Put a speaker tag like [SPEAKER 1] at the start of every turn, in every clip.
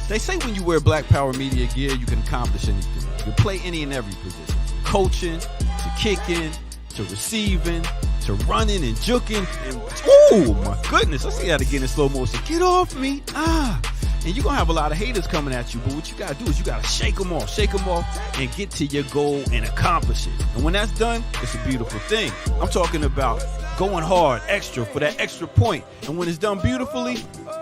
[SPEAKER 1] They say when you wear Black Power Media gear, you can accomplish anything. You can play any and every position. From coaching, to kicking, to receiving, to running and juking. And, oh my goodness, I see that again in slow motion. Get off me. And you're going to have a lot of haters coming at you, but what you got to do is you got to shake them off, and get to your goal and accomplish it. And when that's done, it's a beautiful thing. I'm talking about going hard, extra, for that extra point. And when it's done beautifully,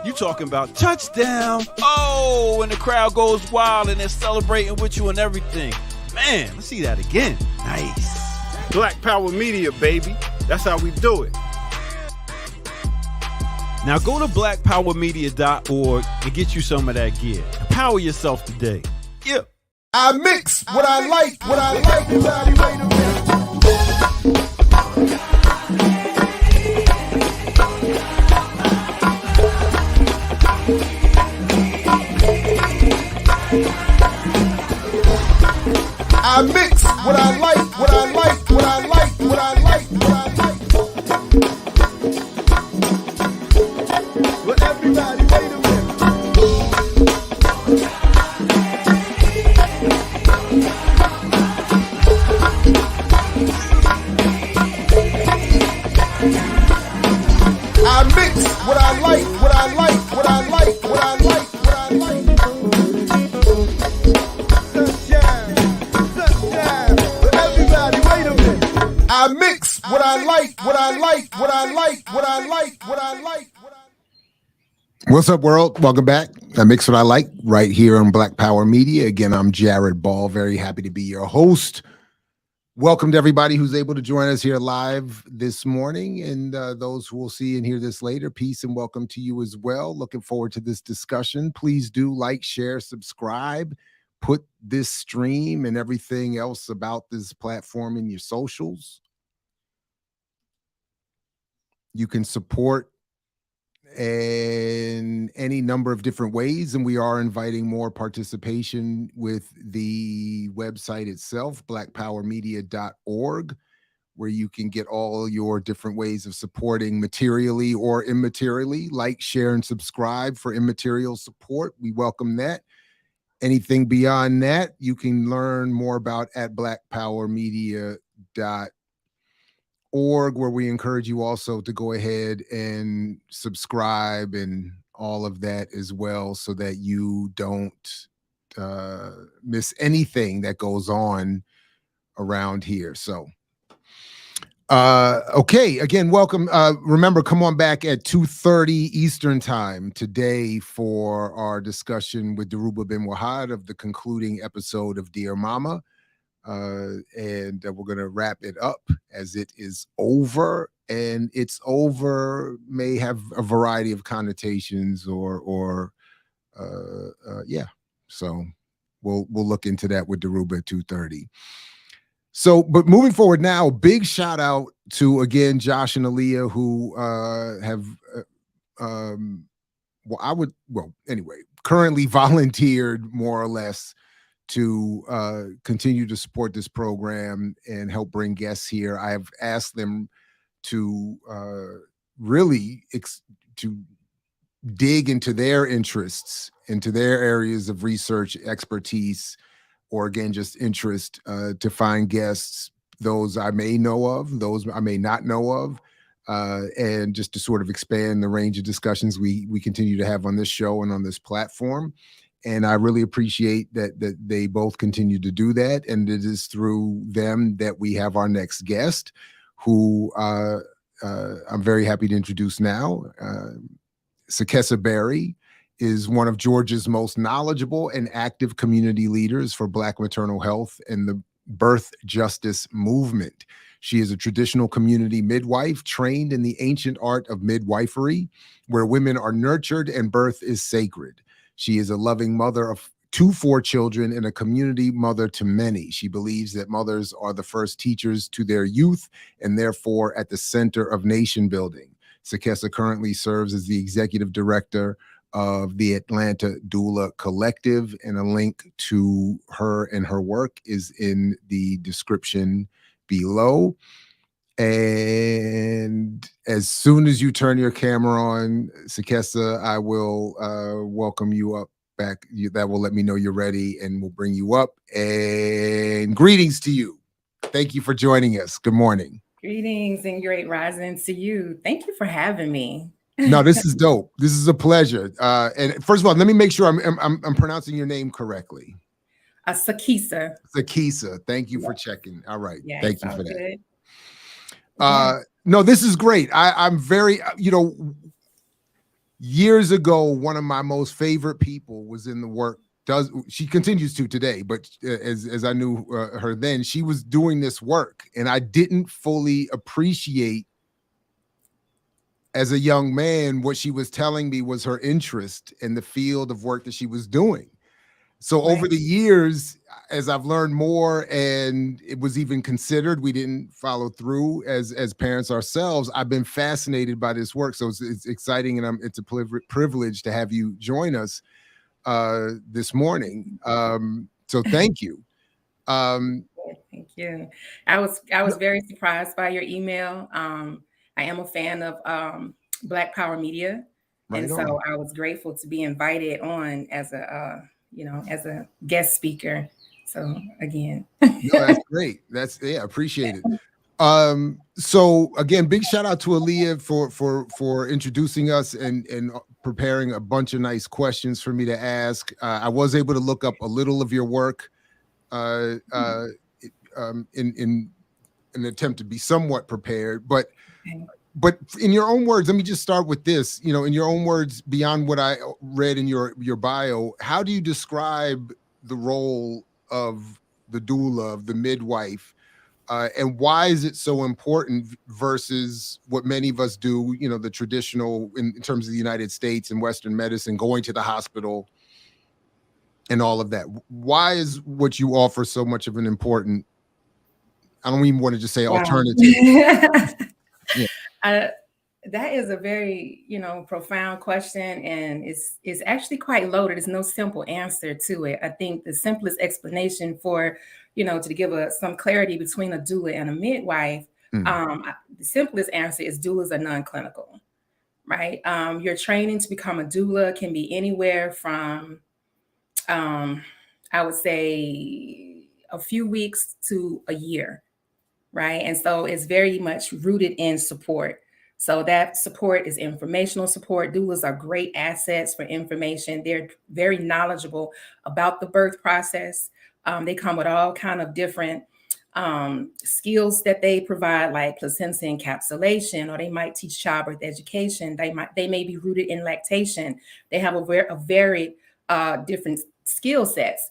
[SPEAKER 1] you talking about touchdown. Oh, and the crowd goes wild and they're celebrating with you and everything. Man, let's see that again. Nice.
[SPEAKER 2] Black Power Media, baby. That's how we do it.
[SPEAKER 1] Now go to blackpowermedia.org and get you some of that gear. Empower yourself today. Yeah.
[SPEAKER 3] I mix what I like, what I like. Everybody, wait a minute. I mix what I like, what I like, what I like, what I like, what I like. But everybody, wait a minute. I mix what I like, what I like, what I like, what I like, what I like. I mix what I like, what I like, what I like, what I like, what I like. What's up, world? Welcome back. I mix what I like right here on Black Power Media. Again, I'm Jared Ball. Very happy to be your host. Welcome to everybody who's able to join us here live this morning, and those who will see and hear this later. Peace and welcome to you as well. Looking forward to this discussion. Please do like, share, subscribe. Put this stream and everything else about this platform in your socials. You can support in any number of different ways, and we are inviting more participation with the website itself, blackpowermedia.org, where you can get all your different ways of supporting materially or immaterially. Like, share, and subscribe for immaterial support. We welcome that. Anything beyond that, you can learn more about at blackpowermedia.org, where we encourage you also to go ahead and subscribe and all of that as well, so that you don't miss anything that goes on around here. So okay, again, welcome. Remember, come on back at 2:30 Eastern time today for our discussion with Daruba bin Wahad of the concluding episode of Dear Mama. And we're going to wrap it up as it is over. And it's over may have a variety of connotations yeah. So we'll look into that with Daruba at 2:30. So, but moving forward now, big shout out to, again, Josh and Aaliyah, who have, currently volunteered more or less to continue to support this program and help bring guests here. I have asked them to really to dig into their interests, into their areas of research, expertise, or again, just interest, to find guests, those I may know of, those I may not know of, and just to sort of expand the range of discussions we continue to have on this show and on this platform. And I really appreciate that they both continue to do that. And it is through them that we have our next guest, who I'm very happy to introduce now. Sekesa Berry is one of Georgia's most knowledgeable and active community leaders for Black maternal health and the birth justice movement. She is a traditional community midwife trained in the ancient art of midwifery, where women are nurtured and birth is sacred. She is a loving mother to 4 children and a community mother to many. She believes that mothers are the first teachers to their youth and therefore at the center of nation building. Sekesa currently serves as the executive director of the Atlanta Doula Collective, and a link to her and her work is in the description below. And as soon as you turn your camera on, Sekesa, I will welcome you up back. That will let me know you're ready, and we'll bring you up. And greetings to you. Thank you for joining us. Good morning.
[SPEAKER 4] Greetings and great rising to you. Thank you for having me.
[SPEAKER 3] No, this is dope. This is a pleasure. And first of all, let me make sure I'm pronouncing your name correctly.
[SPEAKER 4] Sekesa.
[SPEAKER 3] Sekesa. Thank you for checking. All right.
[SPEAKER 4] Yeah,
[SPEAKER 3] thank you for that.
[SPEAKER 4] Good.
[SPEAKER 3] No, this is great. I'm very, years ago, one of my most favorite people was in the work. She continues to today, but as I knew her then, she was doing this work, and I didn't fully appreciate as a young man what she was telling me was her interest in the field of work that she was doing. So over the years, as I've learned more, and it was even considered, we didn't follow through as parents ourselves, I've been fascinated by this work. So it's exciting, and it's a privilege to have you join us this morning. So thank you.
[SPEAKER 4] Thank you. I was very surprised by your email. I am a fan of Black Power Media, and so I was grateful to be invited on as a as a guest speaker. So again,
[SPEAKER 3] no, that's great. Appreciate it. So again, big shout out to Aaliyah for introducing us and preparing a bunch of nice questions for me to ask. I was able to look up a little of your work in an attempt to be somewhat prepared, but in your own words, let me just start with this. In your own words, beyond what I read in your bio, how do you describe the role of the doula, of the midwife, and why is it so important versus what many of us do, the traditional in terms of the United States and Western medicine, going to the hospital and all of that? Why is what you offer so much of an important, I don't even want to just say alternative.
[SPEAKER 4] That is a very, profound question, and it's actually quite loaded. There's no simple answer to it. I think the simplest explanation for, to give some clarity between a doula and a midwife, the simplest answer is doulas are non-clinical, right? Your training to become a doula can be anywhere from, I would say, a few weeks to a year, right? And so it's very much rooted in support. So that support is informational support. Doulas are great assets for information. They're very knowledgeable about the birth process. They come with all kind of different skills that they provide, like placenta encapsulation, or they might teach childbirth education. They may be rooted in lactation. They have a very different skill sets.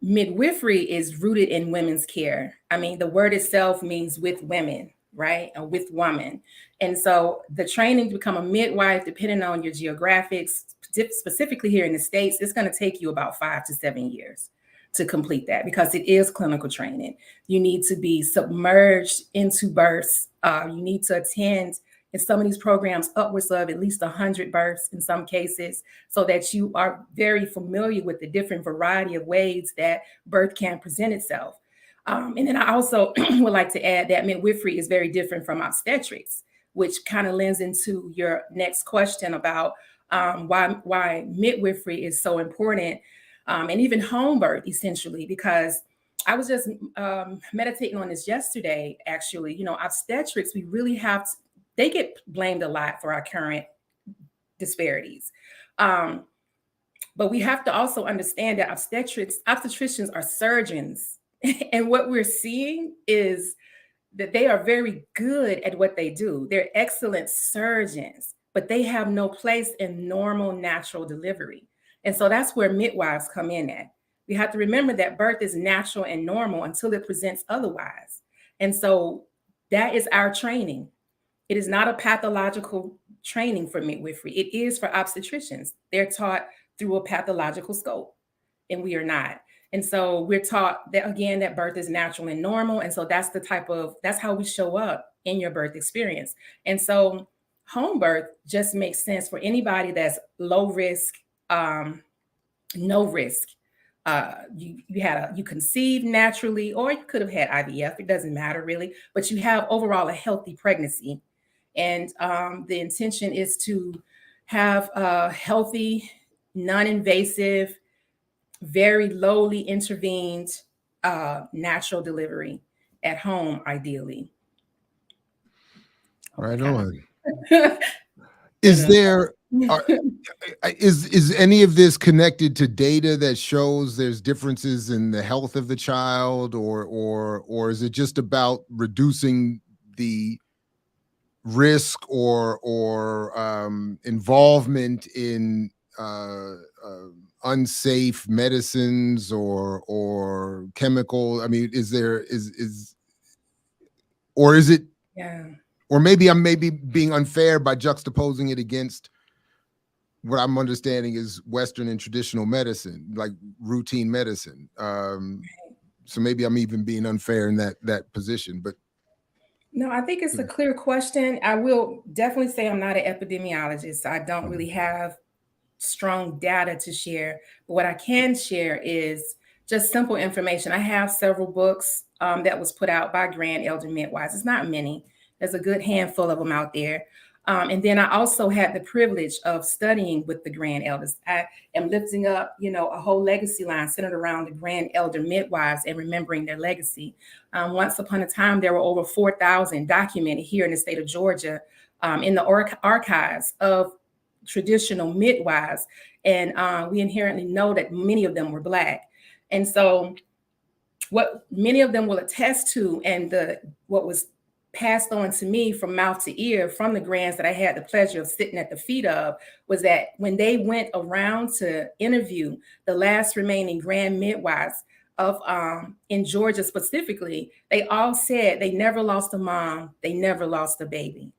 [SPEAKER 4] Midwifery is rooted in women's care. I mean, the word itself means with women, right? Or with woman. And so the training to become a midwife, depending on your geographics, specifically here in the States, it's going to take you about 5 to 7 years to complete that, because it is clinical training. You need to be submerged into births. You need to attend in some of these programs upwards of at least 100 births in some cases, so that you are very familiar with the different variety of ways that birth can present itself. And then I also would like to add that midwifery is very different from obstetrics, which kind of lends into your next question about why midwifery is so important, and even home birth, essentially, because I was just meditating on this yesterday, actually. Obstetrics, we really have to, they get blamed a lot for our current disparities. But we have to also understand that obstetricians are surgeons. And what we're seeing is that they are very good at what they do. They're excellent surgeons, but they have no place in normal natural delivery. And so that's where midwives come in at. We have to remember that birth is natural and normal until it presents otherwise. And so that is our training. It is not a pathological training for midwifery. It is for obstetricians. They're taught through a pathological scope, and we are not. And so we're taught that, again, that birth is natural and normal. And so that's how we show up in your birth experience. And so home birth just makes sense for anybody that's low risk, no risk. You conceived naturally, or you could have had IVF. It doesn't matter really, but you have overall a healthy pregnancy. And the intention is to have a healthy, non-invasive, very lowly intervened natural delivery at home, ideally.
[SPEAKER 3] Right on. Is there is any of this connected to data that shows there's differences in the health of the child, or is it just about reducing the risk or involvement in unsafe medicines or chemical? I mean, is it?
[SPEAKER 4] Yeah.
[SPEAKER 3] Or maybe I'm being unfair by juxtaposing it against what I'm understanding is Western and traditional medicine, like routine medicine. So maybe I'm even being unfair in that position. But
[SPEAKER 4] no, I think it's a clear question. I will definitely say I'm not an epidemiologist. So I don't really have strong data to share. But what I can share is just simple information. I have several books that was put out by Grand Elder Midwives. It's not many. There's a good handful of them out there. And then I also had the privilege of studying with the Grand Elders. I am lifting up, a whole legacy line centered around the Grand Elder Midwives and remembering their legacy. Once upon a time, there were over 4,000 documented here in the state of Georgia in the archives of traditional midwives. And we inherently know that many of them were Black. And so what many of them will attest to, and what was passed on to me from mouth to ear from the grands that I had the pleasure of sitting at the feet of, was that when they went around to interview the last remaining grand midwives of in Georgia specifically, they all said they never lost a mom, they never lost a baby.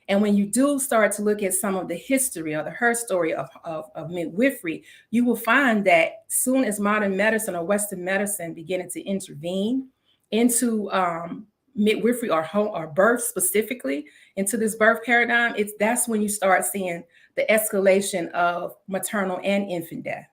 [SPEAKER 4] And when you do start to look at some of the history or her story of midwifery, you will find that soon as modern medicine or Western medicine beginning to intervene into midwifery or birth specifically, into this birth paradigm, that's when you start seeing the escalation of maternal and infant death.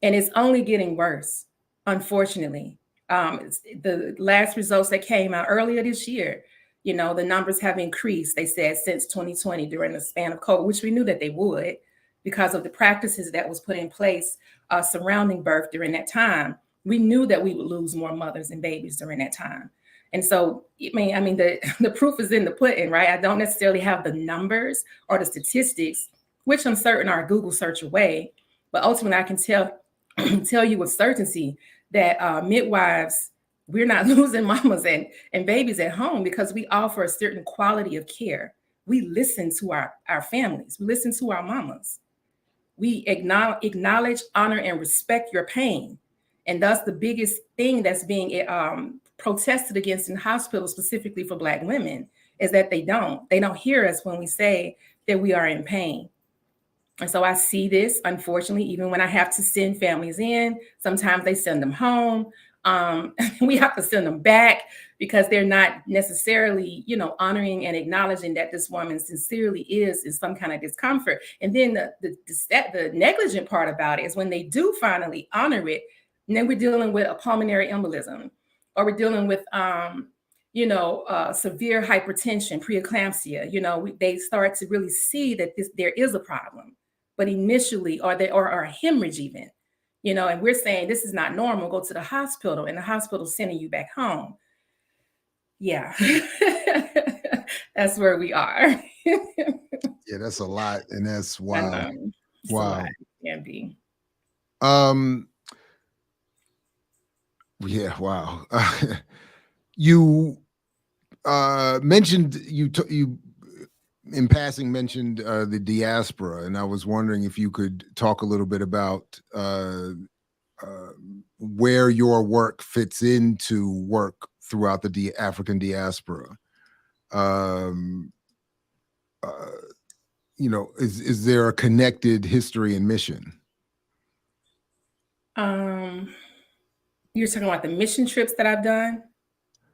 [SPEAKER 4] And it's only getting worse, unfortunately. The last results that came out earlier this year, the numbers have increased, they said, since 2020 during the span of COVID, which we knew that they would because of the practices that was put in place surrounding birth during that time. We knew that we would lose more mothers and babies during that time. And so, I mean, the proof is in the pudding, right? I don't necessarily have the numbers or the statistics, which I'm certain are a Google search away. But ultimately, I can tell you with certainty that midwives, we're not losing mamas and babies at home because we offer a certain quality of care. We listen to our families. We listen to our mamas. We acknowledge, honor, and respect your pain. And that's the biggest thing that's being protested against in hospitals, specifically for Black women, is that they don't hear us when we say that we are in pain. And so I see this, unfortunately, even when I have to send families in, sometimes they send them home. We have to send them back because they're not necessarily, honoring and acknowledging that this woman sincerely is in some kind of discomfort. And then the negligent part about it is when they do finally honor it, and then we're dealing with a pulmonary embolism, or we're dealing with, severe hypertension, preeclampsia. They start to really see that there is a problem, but initially, or a hemorrhage even, and we're saying this is not normal. Go to the hospital, and the hospital's sending you back home. Yeah, that's where we are.
[SPEAKER 3] Yeah, that's a lot, and that's wow.
[SPEAKER 4] Wow. Can be.
[SPEAKER 3] Yeah, wow. You mentioned you in passing mentioned the diaspora, and I was wondering if you could talk a little bit about where your work fits into work throughout the African diaspora. You know, is there a connected history and mission?
[SPEAKER 4] You're talking about the mission trips that I've done?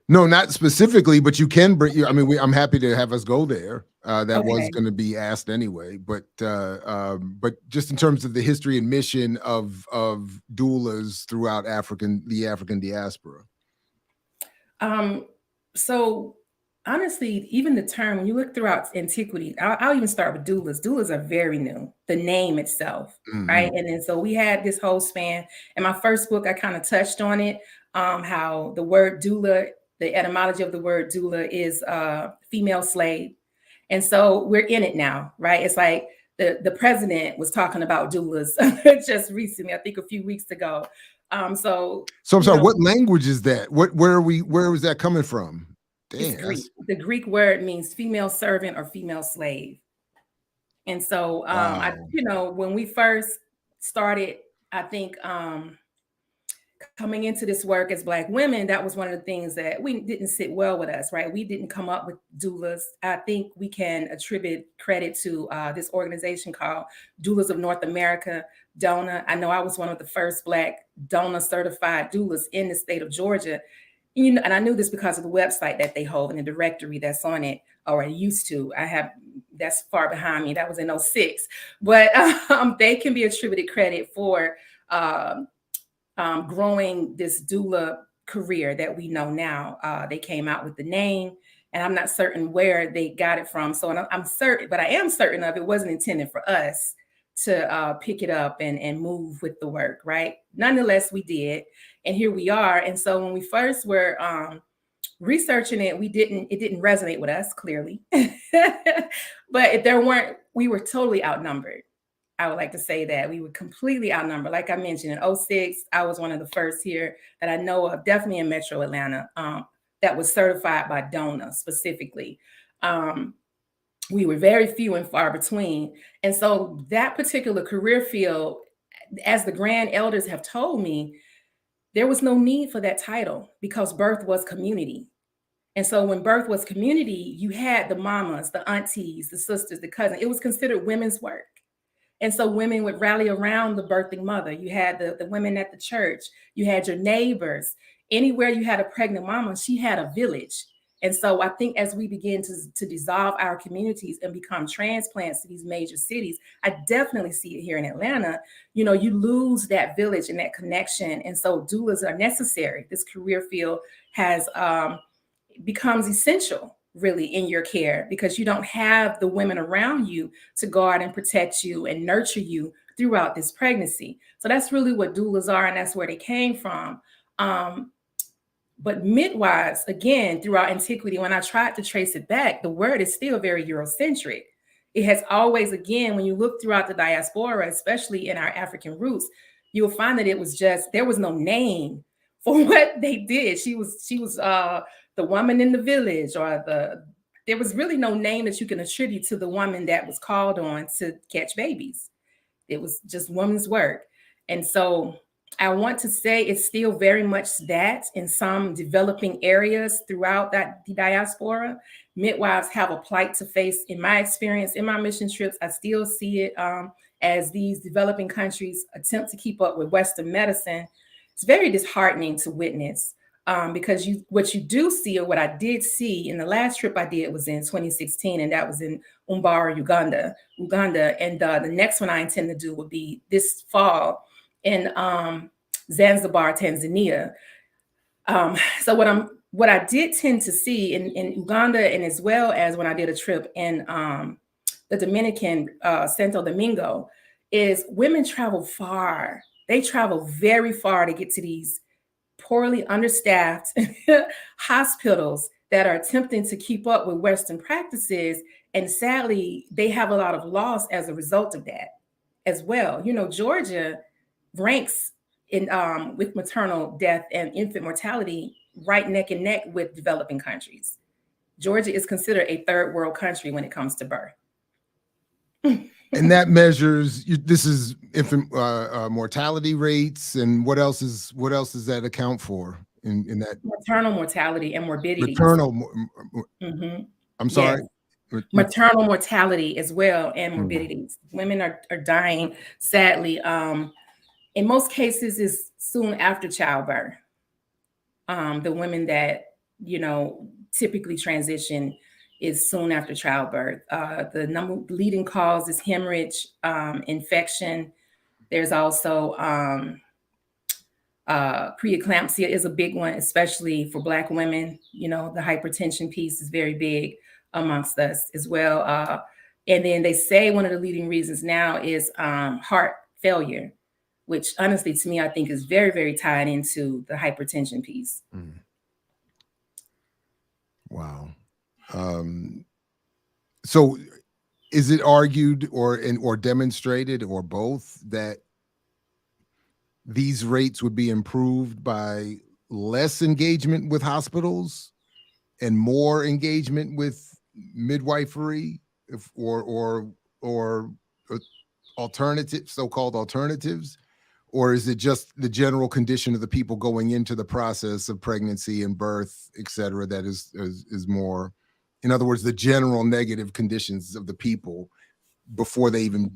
[SPEAKER 3] No, not specifically, but you can bring. I mean, I'm happy to have us go there. That was going to be asked anyway, but just in terms of the history and mission of doulas throughout the African diaspora.
[SPEAKER 4] So honestly, even the term, when you look throughout antiquity, I'll even start with doulas. Doulas are very new, the name itself, right? And then so we had this whole span. In my first book, I kind of touched on it, how the word doula, the etymology of the word doula is female slave. And so we're in it now, right? It's like the president was talking about doulas just recently, I think a few weeks ago. So
[SPEAKER 3] I'm sorry, what language is that? Where was that coming from?
[SPEAKER 4] It's Greek. The Greek word means female servant or female slave. And so, when we first started, I think coming into this work as Black women, that was one of the things that we didn't sit well with us, right? We didn't come up with doulas. I think we can attribute credit to this organization called Doulas of North America, DONA. I know I was one of the first Black DONA certified doulas in the state of Georgia. And I knew this because of the website that they hold and the directory that's on it, or I used to. That's far behind me. That was in 2006. But they can be attributed credit for growing this doula career that we know now. They came out with the name, and I'm not certain where they got it from. So I'm certain, but I am certain of it wasn't intended for us to pick it up and move with the work, right? Nonetheless, we did, and here we are. And so when we first were researching it, it didn't resonate with us, clearly. But we were totally outnumbered. I would like to say that we were completely outnumbered. Like I mentioned, in 2006, I was one of the first here that I know of, definitely in Metro Atlanta, that was certified by DONA specifically. We were very few and far between. And so that particular career field, as the grand elders have told me, there was no need for that title because birth was community. And so when birth was community, you had the mamas, the aunties, the sisters, the cousins. It was considered women's work. And so women would rally around the birthing mother. You had the women at the church. You had your neighbors. Anywhere you had a pregnant mama, she had a village. And so I think as we begin to dissolve our communities and become transplants to these major cities, I definitely see it here in Atlanta. You lose that village and that connection. And so doulas are necessary. This career field becomes essential, really, in your care, because you don't have the women around you to guard and protect you and nurture you throughout this pregnancy. So that's really what doulas are, and that's where they came from. But midwives, again, throughout antiquity, when I tried to trace it back, the word is still very Eurocentric. It has always, again, when you look throughout the diaspora, especially in our African roots, you'll find that there was no name for what they did. She was the woman in the village, or there was really no name that you can attribute to the woman that was called on to catch babies. It was just woman's work. And so I want to say it's still very much that in some developing areas throughout the diaspora, midwives have a plight to face. In my experience, in my mission trips, I still see it as these developing countries attempt to keep up with Western medicine. It's very disheartening to witness because what you do see, or what I did see in the last trip I did was in 2016, and that was in Umbara, Uganda. And the next one I intend to do will be this fall in Zanzibar, Tanzania. So what I did tend to see in Uganda, and as well as when I did a trip in the Dominican, Santo Domingo, is women travel far. They travel very far to get to these poorly understaffed hospitals that are attempting to keep up with Western practices. And sadly, they have a lot of loss as a result of that as well. Georgia, ranks in with maternal death and infant mortality right neck and neck with developing countries. Georgia is considered a third world country when it comes to birth.
[SPEAKER 3] And that measures, this is infant mortality rates, and what else does that account for in that?
[SPEAKER 4] Maternal mortality and morbidity.
[SPEAKER 3] Maternal, I'm sorry?
[SPEAKER 4] Yes. Maternal mortality as well, and morbidities. Women are dying, sadly. In most cases, is soon after childbirth. The women that, typically transition is soon after childbirth. The leading cause is hemorrhage, infection. There's also preeclampsia is a big one, especially for Black women. The hypertension piece is very big amongst us as well. And then they say one of the leading reasons now is heart failure, which honestly, to me, I think is very, very tied into the hypertension piece.
[SPEAKER 3] Wow. So is it argued or demonstrated or both that these rates would be improved by less engagement with hospitals and more engagement with midwifery or alternatives, so-called alternatives? Or is it just the general condition of the people going into the process of pregnancy and birth, et cetera, that is more, in other words, the general negative conditions of the people before they even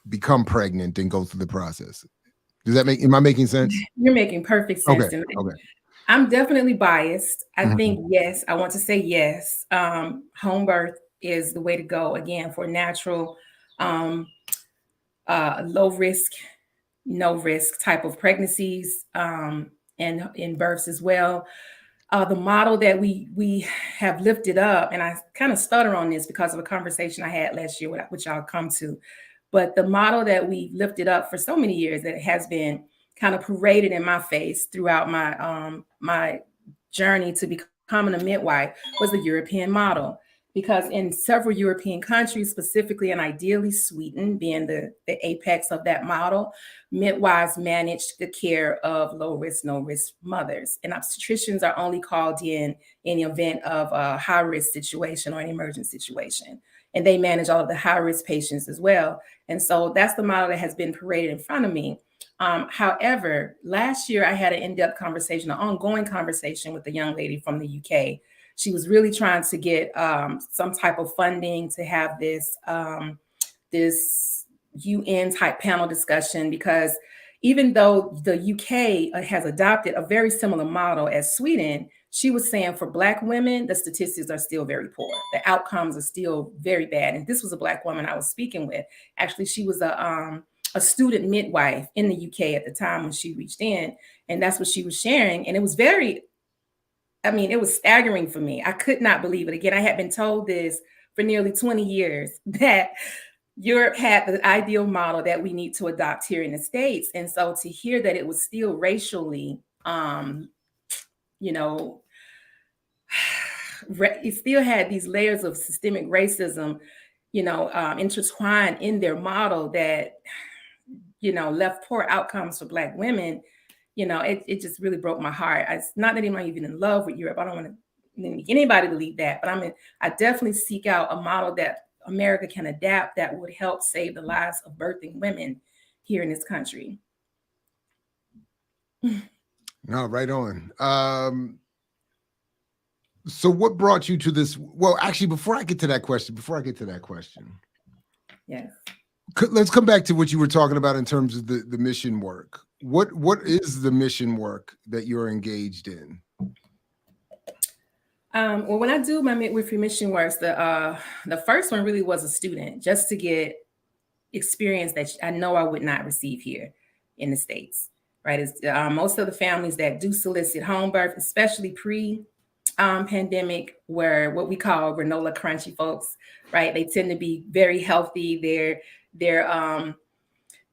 [SPEAKER 3] become pregnant and go through the process? Am I making sense?
[SPEAKER 4] You're making perfect sense.
[SPEAKER 3] Okay.
[SPEAKER 4] I'm definitely biased. I think, yes, I want to say yes. Home birth is the way to go, again, for natural, low risk, no risk type of pregnancies, and in births as well. The model that we have lifted up, and I kind of stutter on this because of a conversation I had last year, which I'll come to, but the model that we lifted up for so many years that has been kind of paraded in my face throughout my my journey to becoming a midwife was the European model. Because in several European countries, specifically and ideally Sweden being the apex of that model, midwives manage the care of low risk, no risk mothers. And obstetricians are only called in the event of a high risk situation or an emergent situation. And they manage all of the high risk patients as well. And so that's the model that has been paraded in front of me. However, last year I had an in-depth conversation, an ongoing conversation with a young lady from the UK. She was really trying to get some type of funding to have this this UN type panel discussion, because even though the UK has adopted a very similar model as Sweden, she was saying for Black women, the statistics are still very poor. The outcomes are still very bad. And this was a Black woman I was speaking with. Actually, she was a student midwife in the UK at the time when she reached in, and that's what she was sharing. And it was it was staggering for me. I could not believe it. Again, I had been told this for nearly 20 years that Europe had the ideal model that we need to adopt here in the States. And so to hear that it was still racially, it still had these layers of systemic racism, intertwined in their model that, left poor outcomes for Black women. It just really broke my heart. It's not that I'm even in love with Europe. I don't want to make anybody believe that, but I definitely seek out a model that America can adapt that would help save the lives of birthing women here in this country.
[SPEAKER 3] No, right on. So what brought you to this? Well, actually, before I get to that question,
[SPEAKER 4] yes,
[SPEAKER 3] let's come back to what you were talking about in terms of the mission work. What is the mission work that you're engaged in?
[SPEAKER 4] Well, when I do my midwifery mission works, the first one really was a student, just to get experience that I know I would not receive here in the States, right? It's, most of the families that do solicit home birth, especially pre-pandemic, were what we call granola crunchy folks, right? They tend to be very healthy.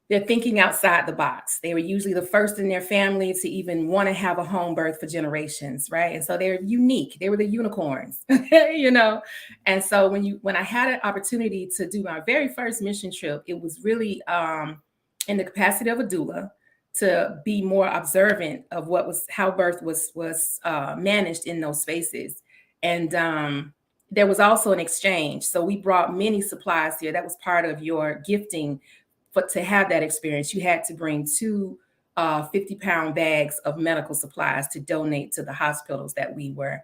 [SPEAKER 4] They're thinking outside the box. They were usually the first in their family to even want to have a home birth for generations, right? And so they're unique. They were the unicorns, And so when I had an opportunity to do my very first mission trip, it was really in the capacity of a doula, to be more observant of how birth was managed in those spaces. And there was also an exchange. So we brought many supplies here. That was part of your gifting. But to have that experience, you had to bring 2 50-pound bags of medical supplies to donate to the hospitals that we were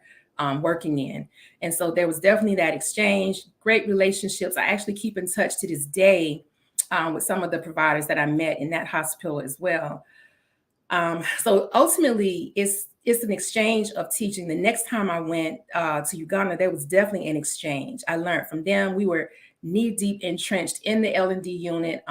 [SPEAKER 4] working in. And so there was definitely that exchange, great relationships. I actually keep in touch to this day with some of the providers that I met in that hospital as well. So ultimately, it's an exchange of teaching. The next time I went to Uganda, there was definitely an exchange. I learned from them. We were knee-deep entrenched in the L&D unit.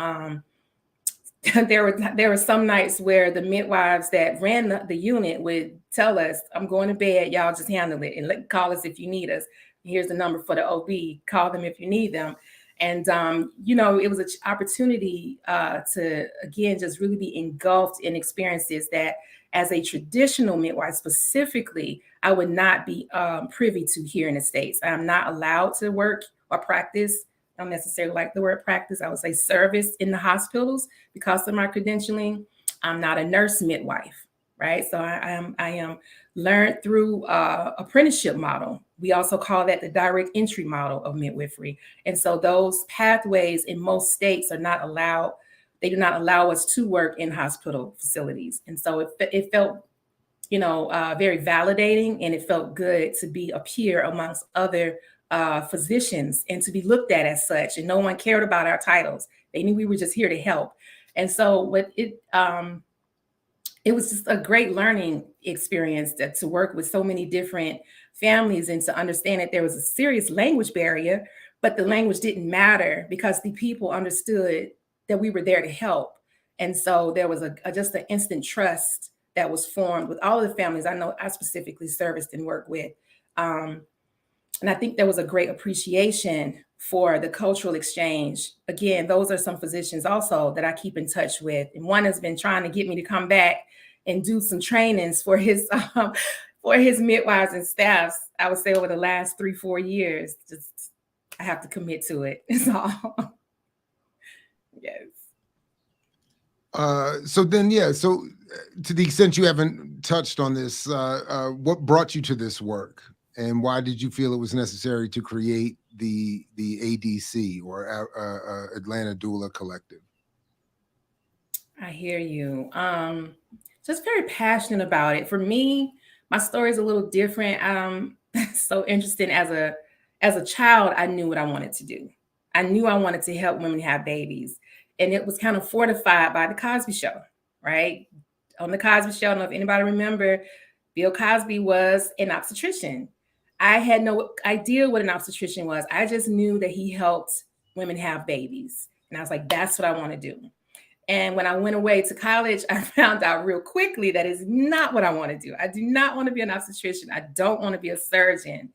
[SPEAKER 4] There were some nights where the midwives that ran the unit would tell us, I'm going to bed, y'all just handle it, and call us if you need us. Here's the number for the OB, call them if you need them. And, it was an opportunity to, again, just really be engulfed in experiences that as a traditional midwife specifically, I would not be privy to here in the States. I'm not allowed to work or practice. I don't necessarily like the word practice. I would say service in the hospitals because of my credentialing. I'm not a nurse midwife, right? So I am learned through apprenticeship model. We also call that the direct entry model of midwifery. And so those pathways in most states are not allowed. They do not allow us to work in hospital facilities. And so it felt, very validating, and it felt good to be a peer amongst other physicians and to be looked at as such. And no one cared about our titles. They knew we were just here to help. And so it was just a great learning experience to work with so many different families and to understand that there was a serious language barrier, but the language didn't matter because the people understood that we were there to help. And so there was just an instant trust that was formed with all of the families I know I specifically serviced and worked with. And I think there was a great appreciation for the cultural exchange. Again, those are some physicians also that I keep in touch with. And one has been trying to get me to come back and do some trainings for his midwives and staffs. I would say over the last 3-4 years, just I have to commit to it. It's all. Yes.
[SPEAKER 3] So to the extent you haven't touched on this, what brought you to this work, and why did you feel it was necessary to create the ADC or Atlanta Doula Collective?
[SPEAKER 4] I hear you. Just very passionate about it. For me, my story is a little different. So interesting. As a child, I knew what I wanted to do. I knew I wanted to help women have babies. And it was kind of fortified by the Cosby Show, right? On the Cosby Show, I don't know if anybody remember, Bill Cosby was an obstetrician. I had no idea what an obstetrician was. I just knew that he helped women have babies. And I was like, that's what I want to do. And when I went away to college, I found out real quickly that is not what I want to do. I do not want to be an obstetrician. I don't want to be a surgeon.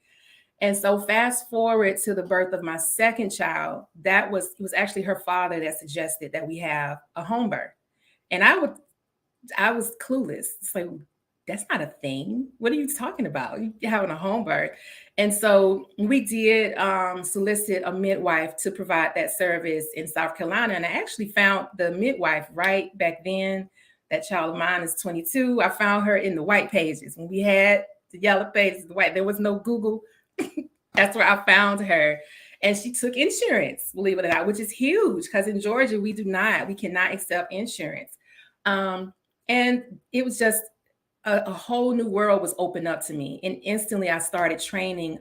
[SPEAKER 4] And so fast forward to the birth of my second child, it was actually her father that suggested that we have a home birth. And I was clueless. It's like, that's not a thing. What are you talking about? You're having a home birth. And so we did solicit a midwife to provide that service in South Carolina. And I actually found the midwife right back then. That child of mine is 22. I found her in the white pages. When we had the yellow pages, there was no Google. That's where I found her. And she took insurance, believe it or not, which is huge because in Georgia, we cannot accept insurance. And it was just a whole new world was opened up to me. And instantly I started training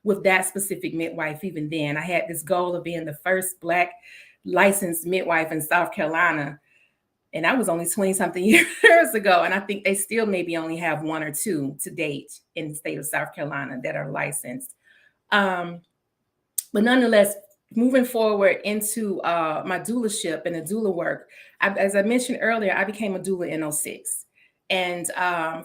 [SPEAKER 4] with that specific midwife. Even then, I had this goal of being the first Black licensed midwife in South Carolina. And that was only 20 something years ago. And I think they still maybe only have 1 or 2 to date in the state of South Carolina that are licensed. But nonetheless, moving forward into my doulaship and the doula work, as I mentioned earlier, I became a doula in 2006. And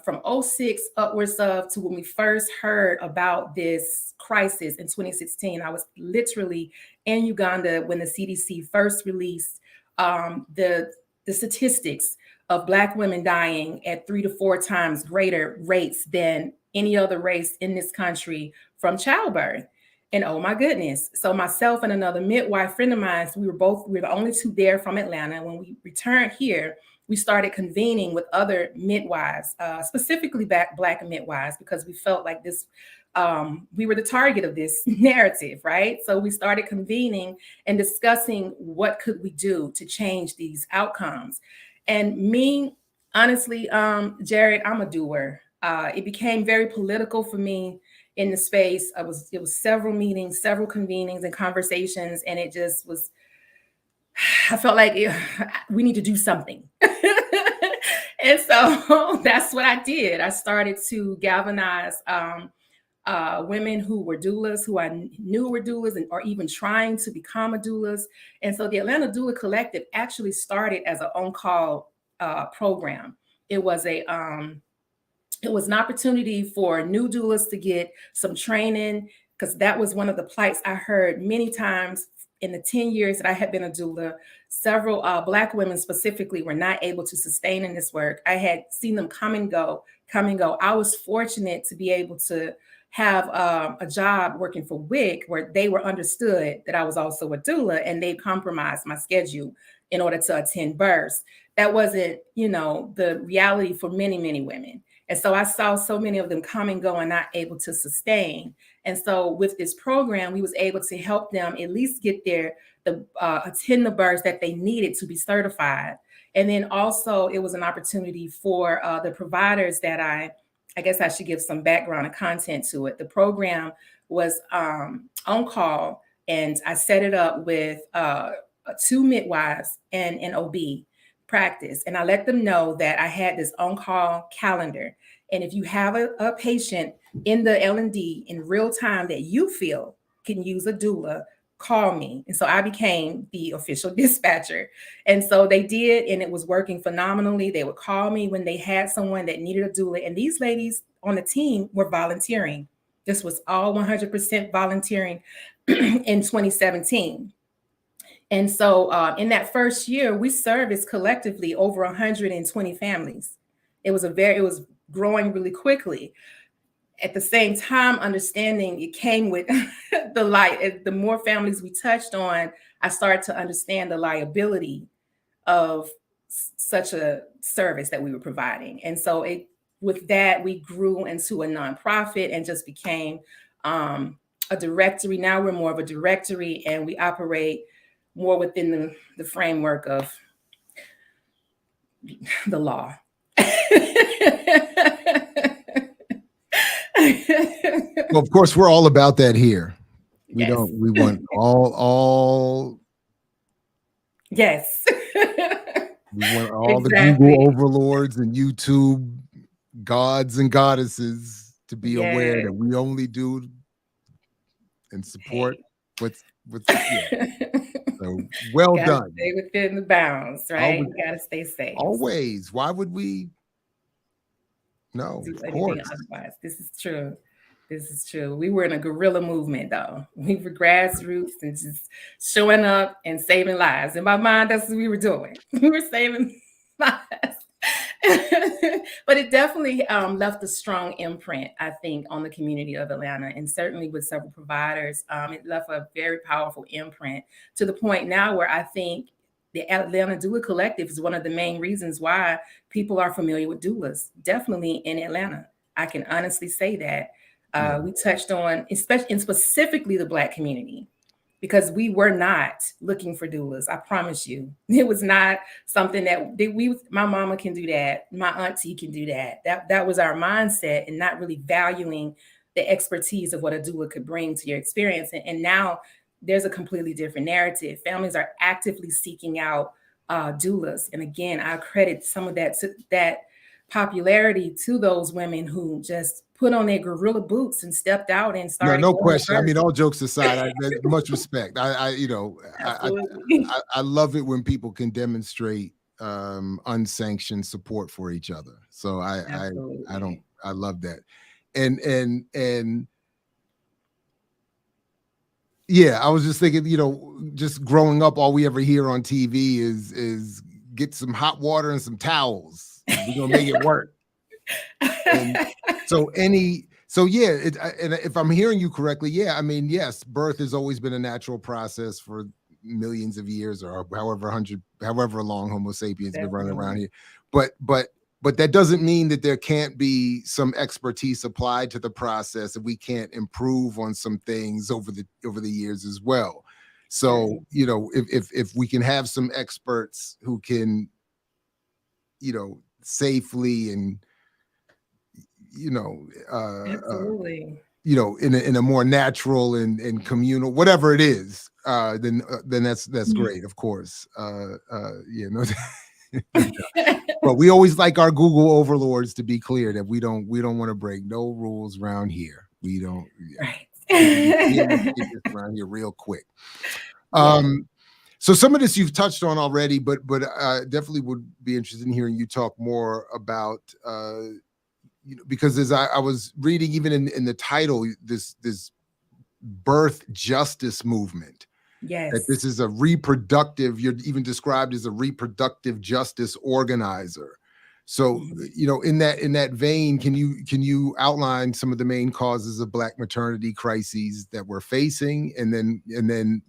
[SPEAKER 4] from 2006 upwards to when we first heard about this crisis in 2016, I was literally in Uganda when the CDC first released the statistics of Black women dying at 3 to 4 times greater rates than any other race in this country from childbirth. And oh my goodness. So myself and another midwife friend of mine, we were the only 2 there from Atlanta. When we returned here, we started convening with other midwives, specifically Black midwives, because we felt like this, we were the target of this narrative, right? So we started convening and discussing what could we do to change these outcomes. And me, honestly, Jared, I'm a doer. It became very political for me in the space. It was several meetings, several convenings and conversations, and it just was, I felt like we need to do something. And so that's what I did. I started to galvanize women who were doulas, who I knew were doulas, or even trying to become a doulas. And so the Atlanta Doula Collective actually started as an on-call program. It was an opportunity for new doulas to get some training, because that was one of the plights I heard many times in the 10 years that I had been a doula. Several Black women specifically were not able to sustain in this work. I had seen them come and go. I was fortunate to be able to have a job working for WIC where they were understood that I was also a doula, and they compromised my schedule in order to attend births. That wasn't, the reality for many, many women. And so I saw so many of them come and go and not able to sustain. And so with this program, we was able to help them at least get attend the births that they needed to be certified. And then also it was an opportunity for the providers that I guess I should give some background and content to it. The program was on call, and I set it up with 2 midwives and an OB practice. And I let them know that I had this on-call calendar. And if you have a patient in the L&D in real time that you feel can use a doula, call me. And so I became the official dispatcher. And so they did, and it was working phenomenally. They would call me when they had someone that needed a doula. And these ladies on the team were volunteering. This was all 100% volunteering in 2017. And so in that first year, we serviced collectively over 120 families. It was growing really quickly. At the same time, understanding it came with the light. The more families we touched on, I started to understand the liability of such a service that we were providing. And so with that, we grew into a nonprofit and just became a directory. Now we're more of a directory, and we operate more within the framework of the law.
[SPEAKER 3] Well, of course, we're all about that here. We
[SPEAKER 4] Yes.
[SPEAKER 3] we want all.
[SPEAKER 4] Yes.
[SPEAKER 3] We want all
[SPEAKER 4] Exactly.
[SPEAKER 3] the Google overlords and YouTube gods and goddesses to be aware that we only do and support what's yeah. So well done.
[SPEAKER 4] Stay within the bounds, right?
[SPEAKER 3] Always.
[SPEAKER 4] You gotta stay safe.
[SPEAKER 3] Always. Why would we? No,
[SPEAKER 4] Do
[SPEAKER 3] of
[SPEAKER 4] anything
[SPEAKER 3] course.
[SPEAKER 4] otherwise. This is true. This is true. We were in a guerrilla movement, though. We were grassroots and just showing up and saving lives. In my mind, that's what we were doing. We were saving lives. But it definitely left a strong imprint, I think, on the community of Atlanta, and certainly with several providers. It left a very powerful imprint, to the point now where I think the Atlanta Doula Collective is one of the main reasons why people are familiar with doulas, definitely in Atlanta. I can honestly say that. We touched on, specifically the Black community, because we were not looking for doulas. I promise you, it was not something that my mama can do that. My auntie can do that. That was our mindset, and not really valuing the expertise of what a doula could bring to your experience. And now there's a completely different narrative. Families are actively seeking out doulas. And again, I credit some of that popularity to those women who just put on their gorilla boots and stepped out and started.
[SPEAKER 3] No question. I mean, all jokes aside, much respect. I love it when people can demonstrate unsanctioned support for each other. So I love that. And yeah, I was just thinking, just growing up, all we ever hear on TV is get some hot water and some towels. We're gonna make it work. And if I'm hearing you correctly, I mean, yes, birth has always been a natural process for millions of years, or however however long Homo sapiens been running around here. But that doesn't mean that there can't be some expertise applied to the process, and we can't improve on some things over the years as well. So, you know, if we can have some experts who can, you know, safely and, you know,
[SPEAKER 4] Absolutely.
[SPEAKER 3] You know, in a more natural and communal, whatever it is, then that's great, of course. You know, but we always like our Google overlords to be clear that we don't want to break no rules around here. We don't.
[SPEAKER 4] Right.
[SPEAKER 3] Around here real quick. So some of this you've touched on already, but definitely would be interested in hearing you talk more about. You know, because as I was reading, even in the title, this birth justice movement.
[SPEAKER 4] Yes.
[SPEAKER 3] That this is a reproductive, you're even described as a reproductive justice organizer. So, you know, in that vein, can you outline some of the main causes of Black maternity crises that we're facing? And then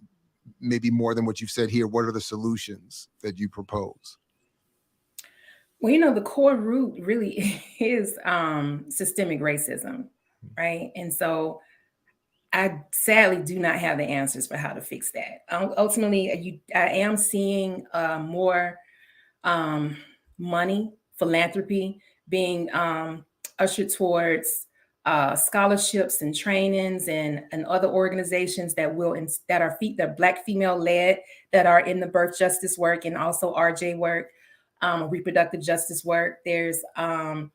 [SPEAKER 3] maybe more than what you've said here, what are the solutions that you propose?
[SPEAKER 4] Well, you know, the core root really is systemic racism, right? And so I sadly do not have the answers for how to fix that. Ultimately, I am seeing more money, philanthropy being ushered towards scholarships and trainings and other organizations that are Black female led, that are in the birth justice work and also RJ work. Reproductive justice work. There's a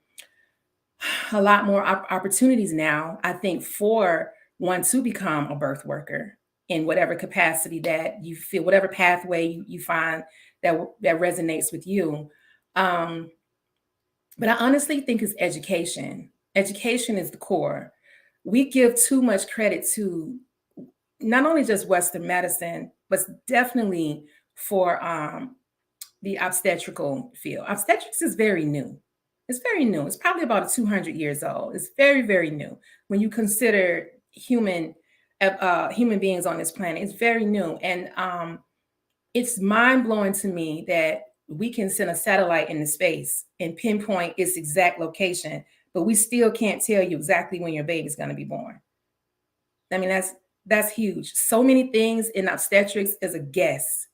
[SPEAKER 4] lot more opportunities now, I think, for one to become a birth worker in whatever capacity that you feel, whatever pathway you find that resonates with you. But I honestly think it's education. Education is the core. We give too much credit to not only just Western medicine, but definitely for the obstetrical field. Obstetrics is very new. It's very new. It's probably about 200 years old. It's very, very new. When you consider human beings on this planet, it's very new. And it's mind-blowing to me that we can send a satellite into space and pinpoint its exact location, but we still can't tell you exactly when your baby's going to be born. I mean, that's huge. So many things in obstetrics is a guess.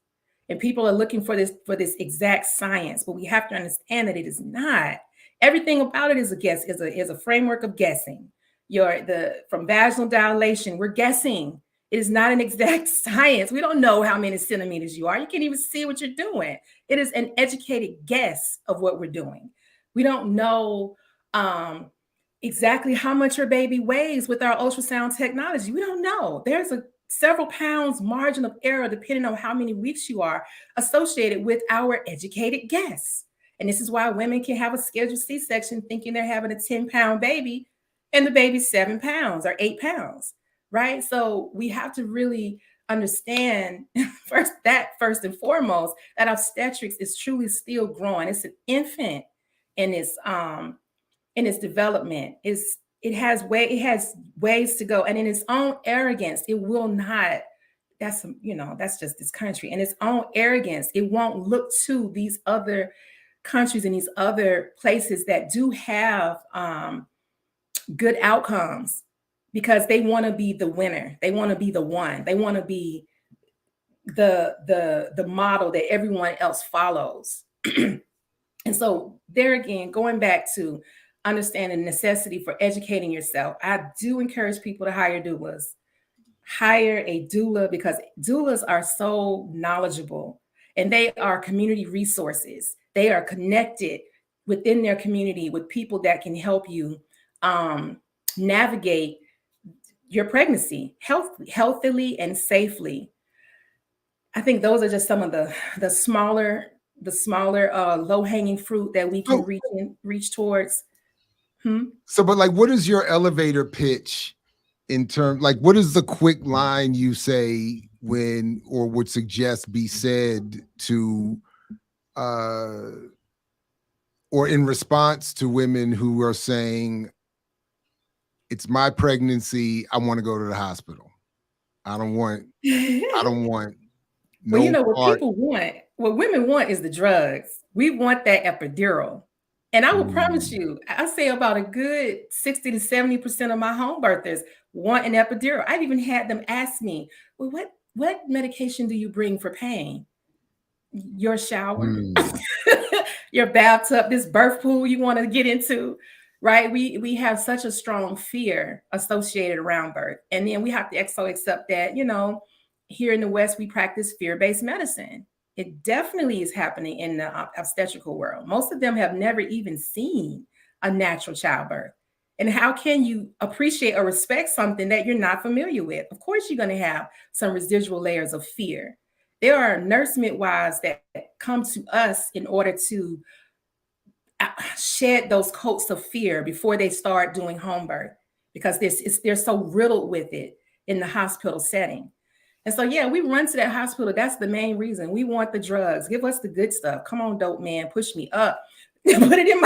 [SPEAKER 4] And people are looking for this exact science, but we have to understand that it is not. Everything about it is a guess, is a framework of guessing. From vaginal dilation, we're guessing. It is not an exact science. We don't know how many centimeters you are. You can't even see what you're doing. It is an educated guess of what we're doing. We don't know exactly how much your baby weighs with our ultrasound technology. We don't know. There's several pounds margin of error, depending on how many weeks you are, associated with our educated guess. And this is why women can have a scheduled C-section thinking they're having a 10-pound baby and the baby's 7 pounds or 8 pounds, right? So we have to really understand first and foremost, that obstetrics is truly still growing. It's an infant in its development. It has ways to go, and in its own arrogance, it will not. That's just this country. In its own arrogance, it won't look to these other countries and these other places that do have good outcomes, because they want to be the winner. They want to be the one. They want to be the model that everyone else follows. And so there again, going back to understanding the necessity for educating yourself, I do encourage people to hire doulas. Hire a doula, because doulas are so knowledgeable and they are community resources. They are connected within their community with people that can help you navigate your pregnancy healthily and safely. I think those are just some of the smaller low-hanging fruit that we can reach towards.
[SPEAKER 3] So, but like, what is your elevator pitch in terms, like, what is the quick line you say when, or would suggest be said to, or in response to women who are saying, it's my pregnancy, I want to go to the hospital. I don't want
[SPEAKER 4] Well,
[SPEAKER 3] no part.
[SPEAKER 4] what women want is the drugs. We want that epidural. And I will promise you, I say about a good 60 to 70% of my home birthers want an epidural. I've even had them ask me, well, what medication do you bring for pain? Your shower, your bathtub, this birth pool you want to get into, right? We have such a strong fear associated around birth. And then we have to also accept that, here in the West, we practice fear-based medicine. It definitely is happening in the obstetrical world. Most of them have never even seen a natural childbirth. And how can you appreciate or respect something that you're not familiar with? Of course, you're going to have some residual layers of fear. There are nurse midwives that come to us in order to shed those coats of fear before they start doing home birth, because they're so riddled with it in the hospital setting. And so, yeah, we run to that hospital. That's the main reason. We want the drugs. Give us the good stuff. Come on, dope man, push me up. put it in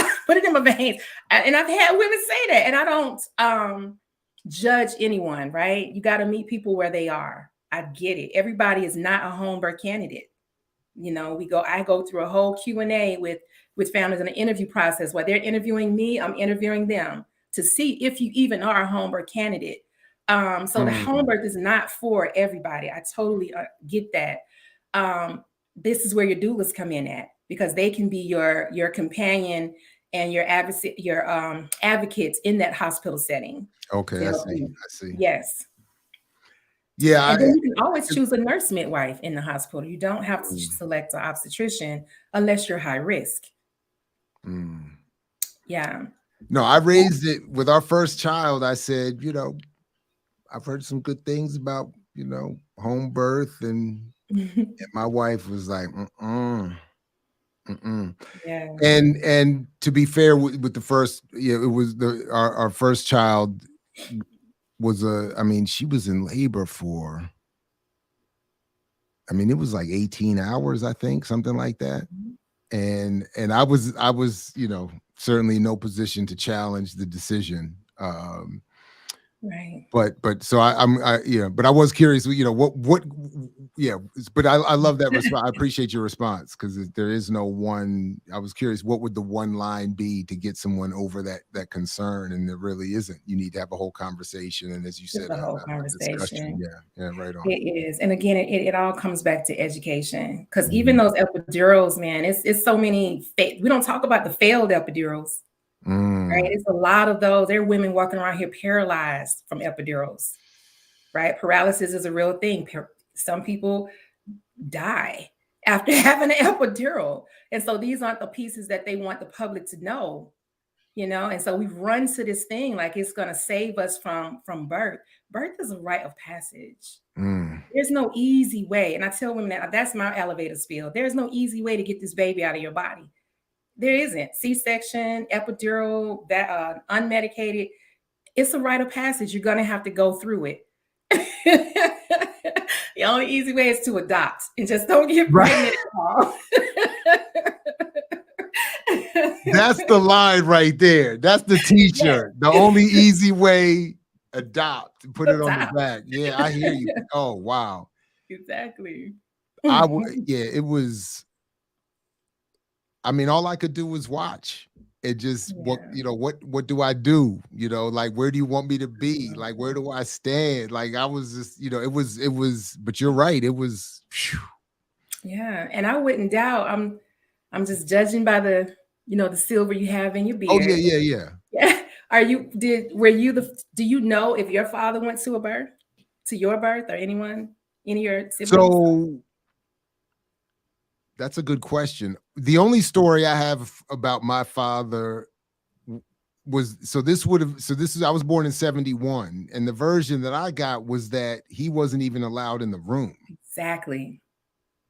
[SPEAKER 4] my veins. And I've had women say that. And I don't judge anyone, right? You got to meet people where they are. I get it. Everybody is not a home birth candidate. I go through a whole Q&A with families in the interview process. While they're interviewing me, I'm interviewing them to see if you even are a home birth candidate. So the home birth is not for everybody. I totally get that. This is where your doulas come in at, because they can be your companion and your advocates in that hospital setting.
[SPEAKER 3] Okay, I see.
[SPEAKER 4] Yes.
[SPEAKER 3] Yeah.
[SPEAKER 4] And then you can always choose a nurse midwife in the hospital. You don't have to select an obstetrician unless you're high risk. Yeah.
[SPEAKER 3] No, I raised it with our first child. I said, I've heard some good things about, home birth, and my wife was like,
[SPEAKER 4] Yeah.
[SPEAKER 3] And to be fair with the first, it was our first child was she was in labor for, it was like 18 hours, I think, something like that. And I was, certainly in no position to challenge the decision.
[SPEAKER 4] Right.
[SPEAKER 3] But so but I was curious, but I love that response. I appreciate your response, because there is no one. I was curious, what would the one line be to get someone over that concern? And there really isn't. You need to have a whole conversation, and as you said,
[SPEAKER 4] a whole conversation.
[SPEAKER 3] Discussion. Yeah, right on.
[SPEAKER 4] It is, and again, it all comes back to education, because even those epidurals, man, it's so many. We don't talk about the failed epidurals. Right. It's a lot of those. There are women walking around here paralyzed from epidurals. Right. Paralysis is a real thing. Some people die after having an epidural. And so these aren't the pieces that they want the public to know, and so we've run to this thing like it's going to save us from birth. Birth is a rite of passage. There's no easy way. And I tell women that's my elevator spiel. There's no easy way to get this baby out of your body. There isn't. C-section, epidural, that unmedicated. It's a rite of passage. You're going to have to go through it. The only easy way is to adopt and just don't get pregnant at all.
[SPEAKER 3] That's the line right there. That's the t-shirt. The only easy way, adopt. Put it on the back. Yeah, I hear you. Oh, wow.
[SPEAKER 4] Exactly.
[SPEAKER 3] It was. All I could do was watch. It just, what do I do? Like, where do you want me to be? Like, where do I stand? Like, I was just, it was, but you're right. It was. Whew.
[SPEAKER 4] Yeah. And I wouldn't doubt, I'm just judging by the, the silver you have in your beard.
[SPEAKER 3] Oh, yeah.
[SPEAKER 4] Do you know if your father went to your birth, or anyone, any of your siblings?
[SPEAKER 3] So that's a good question. The only story I have about my father was, I was born in 1971, and the version that I got was that he wasn't even allowed in the room.
[SPEAKER 4] Exactly.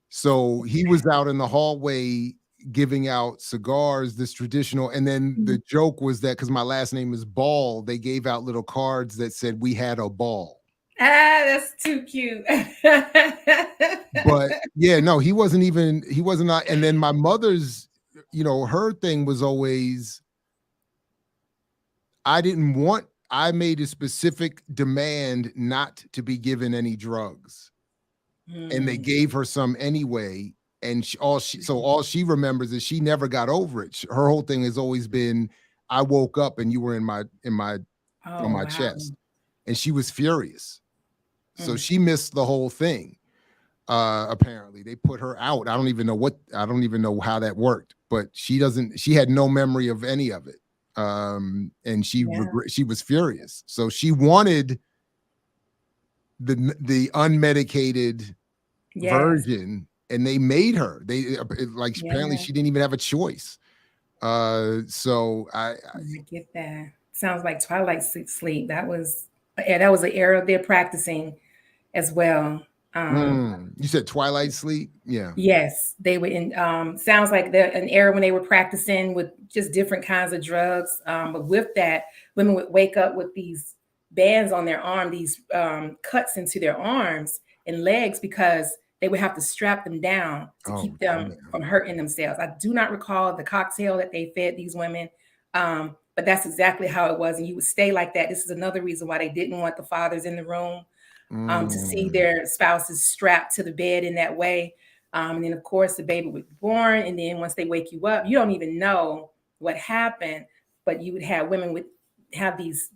[SPEAKER 3] So he was out in the hallway giving out cigars, this traditional, and then the joke was that because my last name is Ball, they gave out little cards that said we had a ball.
[SPEAKER 4] That's too cute.
[SPEAKER 3] But yeah, no, he wasn't. And then my mother's, her thing was always, I made a specific demand not to be given any drugs. and they gave her some anyway. And all she remembers is she never got over it. Her whole thing has always been, I woke up and you were on my chest, and she was furious. So she missed the whole thing. Apparently they put her out. I don't even know how that worked, but she had no memory of any of it. And she was furious. So she wanted the unmedicated version, and they made her. Apparently she didn't even have a choice. So I
[SPEAKER 4] get that. Sounds like twilight sleep. That was an era they're practicing as well.
[SPEAKER 3] You said twilight sleep? Yeah.
[SPEAKER 4] Yes, they were in. Sounds like an era when they were practicing with just different kinds of drugs. But with that, women would wake up with these bands on their arm, these cuts into their arms and legs, because they would have to strap them down to keep them from hurting themselves. I do not recall the cocktail that they fed these women, but that's exactly how it was. And you would stay like that. This is another reason why they didn't want the fathers in the room. To see their spouses strapped to the bed in that way. And then, of course, the baby would be born. And then once they wake you up, you don't even know what happened, but you would have women would have these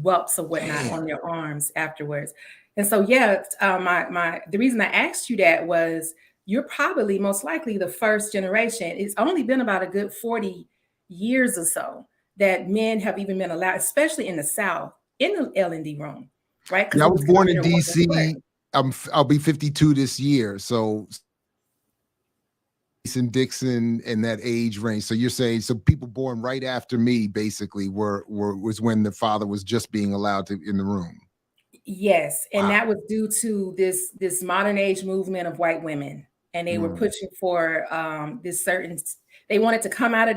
[SPEAKER 4] whelps or whatnot on their arms afterwards. And so, the reason I asked you that was you're probably most likely the first generation. It's only been about a good 40 years or so that men have even been allowed, especially in the South, in the L&D room. Right.
[SPEAKER 3] Yeah, I was born in DC. I'll be 52 this year. So Dixon in that age range. So you're saying, so people born right after me basically was when the father was just being allowed in the room.
[SPEAKER 4] Yes. And that was due to this modern age movement of white women. And they were pushing for they wanted to come out of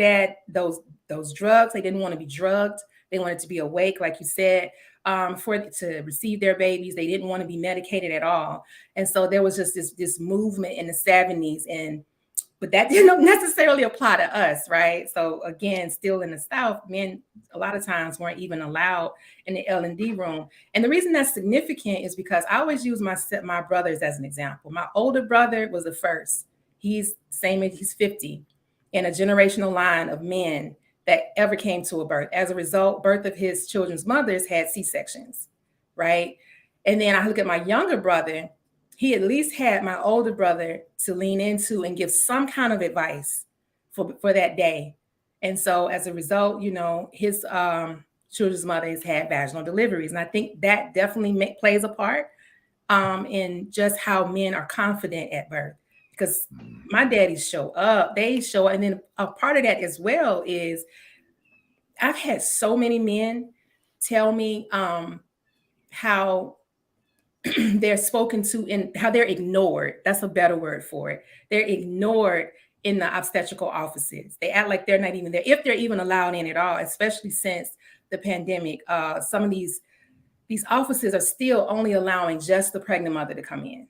[SPEAKER 4] those drugs. They didn't want to be drugged. They wanted to be awake, like you said. To receive their babies. They didn't want to be medicated at all. And so there was just this movement in the 70s, but that didn't necessarily apply to us, right? So again, still in the South, men a lot of times weren't even allowed in the L&D room. And the reason that's significant is because I always use my brothers as an example. My older brother was the first. He's same age, he's 50, in a generational line of men that ever came to a birth. As a result, both of his children's mothers had C-sections, right? And then I look at my younger brother, he at least had my older brother to lean into and give some kind of advice for that day. And so as a result, his children's mothers had vaginal deliveries. And I think that definitely plays a part in just how men are confident at birth. Because my daddies show up. And then a part of that as well is I've had so many men tell me how they're spoken to and how they're ignored. That's a better word for it. They're ignored in the obstetrical offices. They act like they're not even there, if they're even allowed in at all, especially since the pandemic. Some of these offices are still only allowing just the pregnant mother to come in.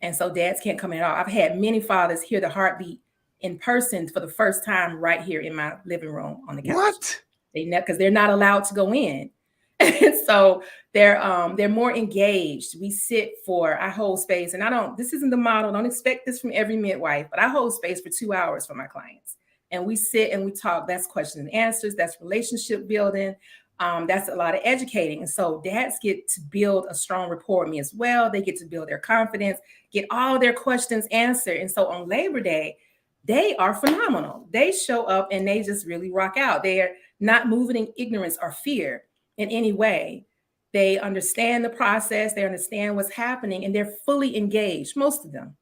[SPEAKER 4] And so dads can't come in at all. I've had many fathers hear the heartbeat in person for the first time right here in my living room on the couch.
[SPEAKER 3] What?
[SPEAKER 4] Because they're not allowed to go in. And so they're more engaged. I hold space, and this isn't the model. Don't expect this from every midwife, but I hold space for 2 hours for my clients. And we sit and we talk. That's questions and answers. That's relationship building. That's a lot of educating. And so dads get to build a strong rapport with me as well. They get to build their confidence, get all their questions answered. And so on Labor Day, they are phenomenal. They show up and they just really rock out. They are not moving in ignorance or fear in any way. They understand the process. They understand what's happening, and they're fully engaged. Most of them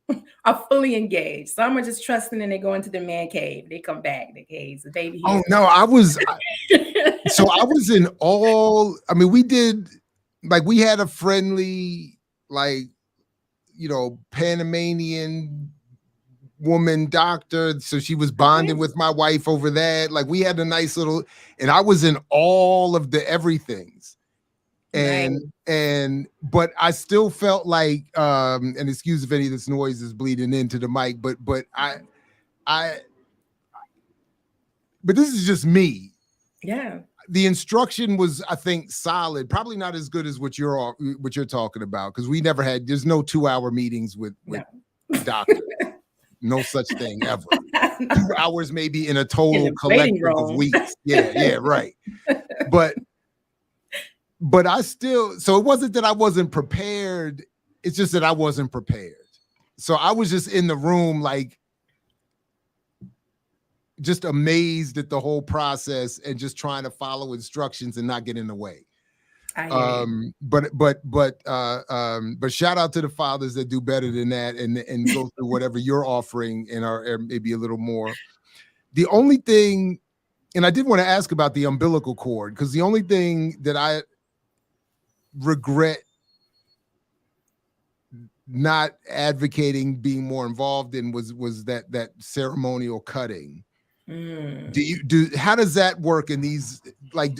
[SPEAKER 4] are fully engaged. Some are just trusting, and they go into their man cave. They come back. The baby here.
[SPEAKER 3] Oh no, I was in all. I mean, we had a friendly, Panamanian woman doctor, so she was bonding with my wife over that. Like, we had a nice little, and I was in all of the everythings. But I still felt like, and excuse if any of this noise is bleeding into the mic, but this is just me.
[SPEAKER 4] Yeah.
[SPEAKER 3] the instruction was, I think, solid. Probably not as good as what you're talking about, because we never had. There's no 2-hour meetings with doctors. No such thing ever. 2 hours maybe in a total collective of weeks. Yeah, right. But I still. So it wasn't that I wasn't prepared. It's just that I wasn't prepared. So I was just in the room, like, just amazed at the whole process and just trying to follow instructions and not get in the way. But shout out to the fathers that do better than that and go through whatever you're offering and are maybe a little more. The only thing, and I did want to ask about the umbilical cord, because the only thing that I regret not advocating being more involved in was that ceremonial cutting. How does that work in these, like,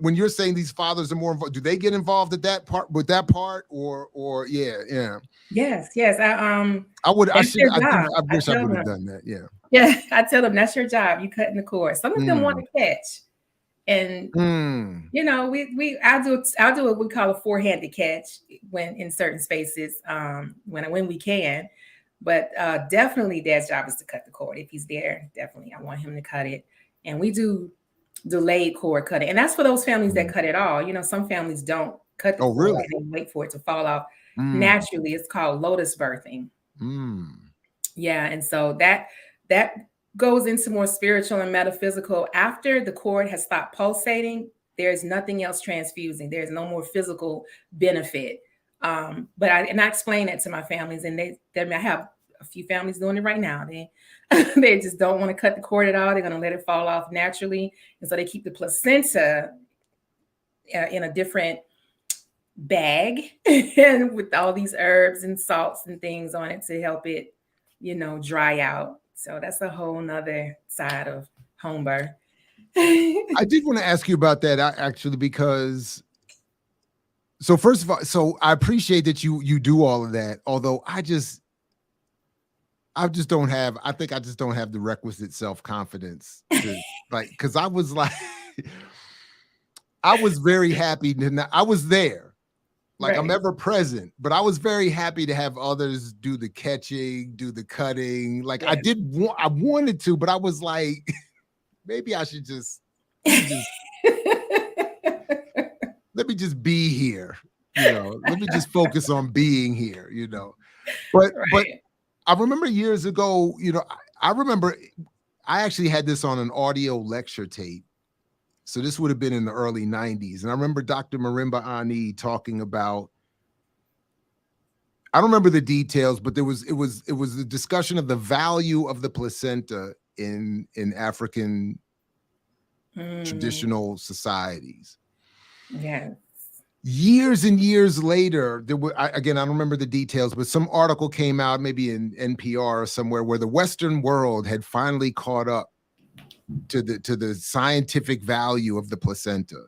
[SPEAKER 3] when you're saying these fathers are more involved, do they get involved at that part or yeah?
[SPEAKER 4] Yes.
[SPEAKER 3] I wish I would have done that.
[SPEAKER 4] Yeah. I tell them that's your job. You cutting the cord. Some of them want to catch, and I'll do what we call a four-handed catch when in certain spaces, when we can. But definitely Dad's job is to cut the cord. If he's there, definitely I want him to cut it. And we do delayed cord cutting. And that's for those families that cut it all. Some families don't cut the cord. Really? And wait for it to fall off naturally. It's called lotus birthing. Yeah. And so that goes into more spiritual and metaphysical. After the cord has stopped pulsating, there's nothing else transfusing. There's no more physical benefit. But I explain that to my families, and I have a few families doing it right now. They just don't want to cut the cord at all. They're going to let it fall off naturally. And so they keep the placenta in a different bag and with all these herbs and salts and things on it to help it, dry out. So that's a whole nother side of home birth.
[SPEAKER 3] I did want to ask you about that actually, because so first of all, I appreciate that you do all of that. Although I just don't have the requisite self-confidence to, like, because I was like, I was very happy I was there. Like, right. I'm ever present, but I was very happy to have others do the catching, do the cutting. Like, yes. I wanted to, but I was like, maybe I should just let me just be here, let me just focus on being here, but, right. But I remember years ago, I remember I actually had this on an audio lecture tape. So this would have been in the early 90s. And I remember Dr. Marimba Ani talking about, I don't remember the details, but it was a discussion of the value of the placenta in African traditional societies.
[SPEAKER 4] Yeah.
[SPEAKER 3] Years and years later, I don't remember the details, but some article came out, maybe in NPR or somewhere, where the Western world had finally caught up to the scientific value of the placenta.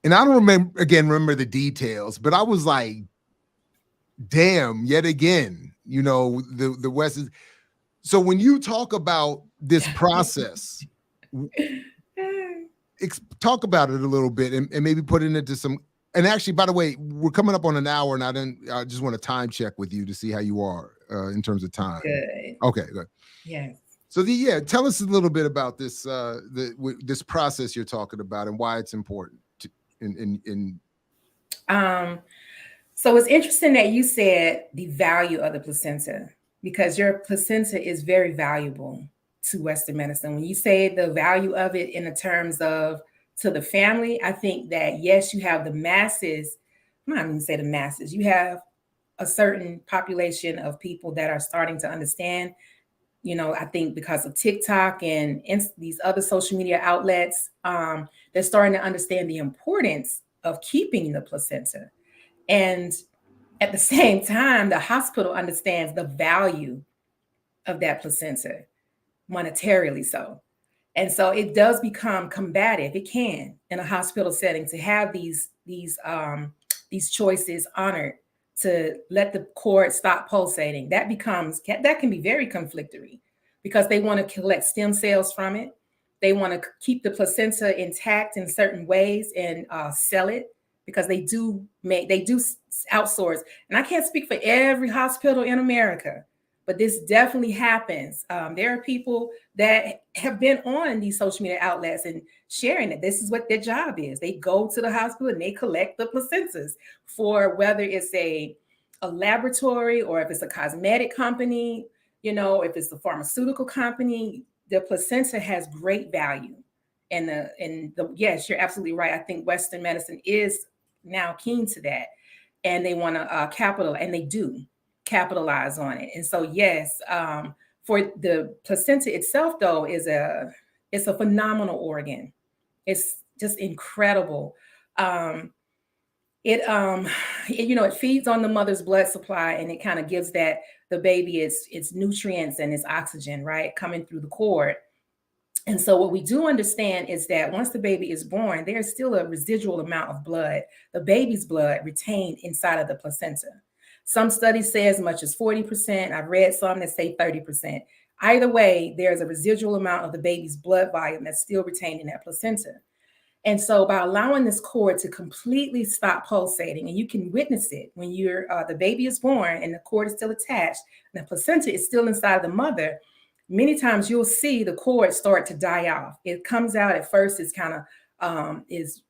[SPEAKER 3] And I don't remember the details, but I was like, damn, yet again, the West is. So when you talk about this process, talk about it a little bit and maybe put it into some. And actually, by the way, we're coming up on an hour, and I just want to time check with you to see how you are in terms of time.
[SPEAKER 4] Good.
[SPEAKER 3] Okay, good.
[SPEAKER 4] Yes.
[SPEAKER 3] So tell us a little bit about this this process you're talking about and why it's important.
[SPEAKER 4] So it's interesting that you said the value of the placenta, because your placenta is very valuable to Western medicine. When you say the value of it in the terms of to the family, I think that yes, you have the masses. I'm not going to say the masses. You have a certain population of people that are starting to understand. I think because of TikTok and these other social media outlets, they're starting to understand the importance of keeping the placenta. And at the same time, the hospital understands the value of that placenta, monetarily so. And so it does become combative. It can, in a hospital setting, to have these choices honored, to let the cord stop pulsating. That can be very conflictory, because they want to collect stem cells from it. They want to keep the placenta intact in certain ways and sell it, because they do outsource. And I can't speak for every hospital in America, but this definitely happens. There are people that have been on these social media outlets and sharing it. This is what their job is. They go to the hospital and they collect the placentas for whether it's a laboratory or if it's a cosmetic company, you know, if it's a pharmaceutical company. The placenta has great value. And yes, you're absolutely right. I think Western medicine is now keen to that, and they want to they do capitalize on it. And so, yes, for the placenta itself, though, it's a phenomenal organ. It's just incredible. It feeds on the mother's blood supply, and it kind of gives the baby its nutrients and its oxygen, right, coming through the cord. And so what we do understand is that once the baby is born, there's still a residual amount of blood, the baby's blood, retained inside of the placenta. Some studies say as much as 40%. I've read some that say 30%. Either way, there's a residual amount of the baby's blood volume that's still retained in that placenta. And so by allowing this cord to completely stop pulsating, and you can witness it when the baby is born and the cord is still attached and the placenta is still inside the mother, many times you'll see the cord start to die off. It comes out at first, it's kind of it's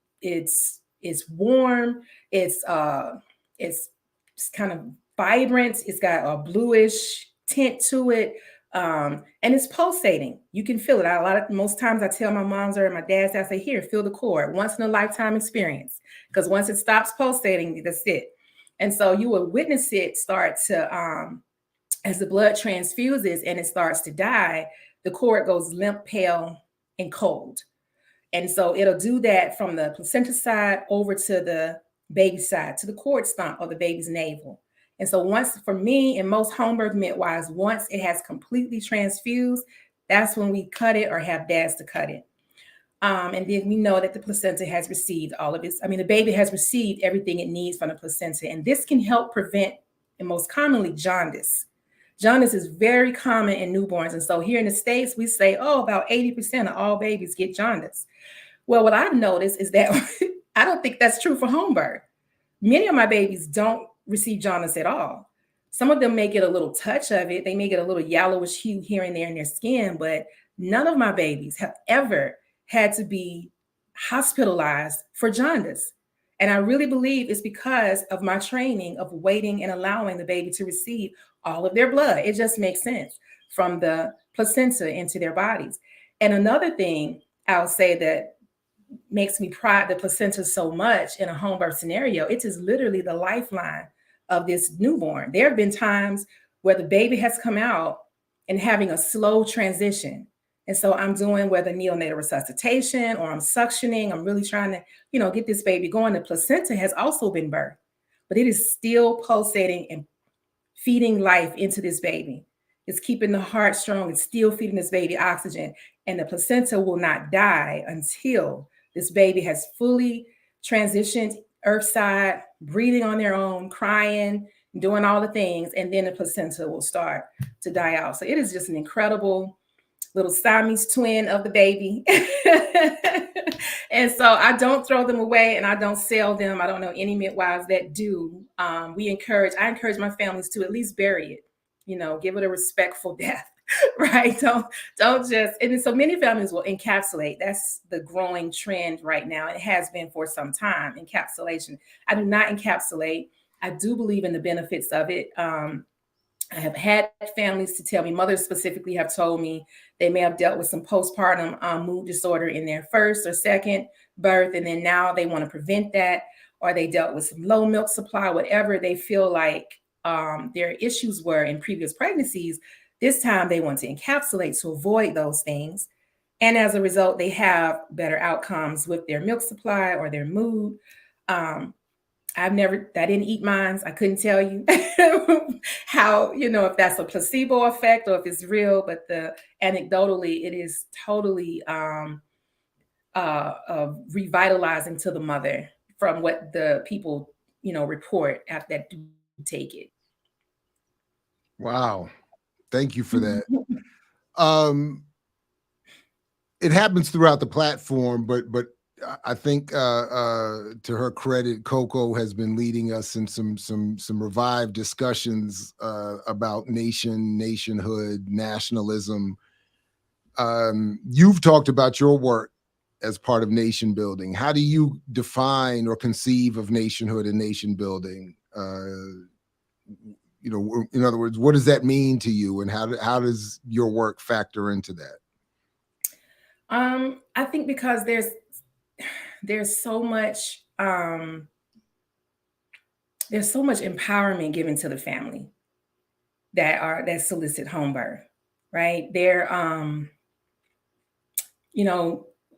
[SPEAKER 4] warm, it's kind of vibrant, it's got a bluish tint to it. And it's pulsating. You can feel it. Most times I tell my moms or my dads, I say, here, feel the cord. Once in a lifetime experience. Because once it stops pulsating, that's it. And so you will witness it start to, as the blood transfuses and it starts to die, the cord goes limp, pale, and cold. And so it'll do that from the placenta side over to the baby side, to the cord stump of the baby's navel. And so for me and most home birth midwives, once it has completely transfused, that's when we cut it or have dads to cut it. And then we know that the placenta has received the baby has received everything it needs from the placenta. And this can help prevent, and most commonly, jaundice. Jaundice is very common in newborns. And so here in the States, we say, about 80% of all babies get jaundice. Well, what I've noticed is that I don't think that's true for home birth. Many of my babies don't receive jaundice at all. Some of them may get a little touch of it. They may get a little yellowish hue here and there in their skin, but none of my babies have ever had to be hospitalized for jaundice. And I really believe it's because of my training of waiting and allowing the baby to receive all of their blood. It just makes sense from the placenta into their bodies. And another thing I'll say that makes me pride the placenta so much in a home birth scenario, it is literally the lifeline of this newborn. There have been times where the baby has come out and having a slow transition. And so I'm doing whether neonatal resuscitation or I'm suctioning, I'm really trying to, get this baby going. The placenta has also been birthed, but it is still pulsating and feeding life into this baby. It's keeping the heart strong. It's still feeding this baby oxygen. And the placenta will not die until this baby has fully transitioned earthside, breathing on their own, crying, doing all the things. And then the placenta will start to die out. So it is just an incredible little Siamese twin of the baby. And so I don't throw them away and I don't sell them. I don't know any midwives that do. I encourage my families to at least bury it, give it a respectful death. Right. Don't just, and so many families will encapsulate. That's the growing trend right now. It has been for some time, encapsulation. I do not encapsulate. I do believe in the benefits of it. I have had families to tell me, mothers specifically have told me they may have dealt with some postpartum mood disorder in their first or second birth. And then now they want to prevent that, or they dealt with some low milk supply, whatever they feel like their issues were in previous pregnancies. This time they want to encapsulate to avoid those things. And as a result, they have better outcomes with their milk supply or their mood. I didn't eat mine. I couldn't tell you how, if that's a placebo effect or if it's real, but anecdotally, it is totally revitalizing to the mother from what the people, report after that do take it.
[SPEAKER 3] Wow. Thank you for that. it happens throughout the platform, but I think to her credit, Coco has been leading us in some revived discussions about nationhood, nationalism. You've talked about your work as part of nation building. How do you define or conceive of nationhood and nation building? In other words, what does that mean to you, and how does your work factor into that?
[SPEAKER 4] I think because there's so much empowerment given to the family that solicit home birth, right?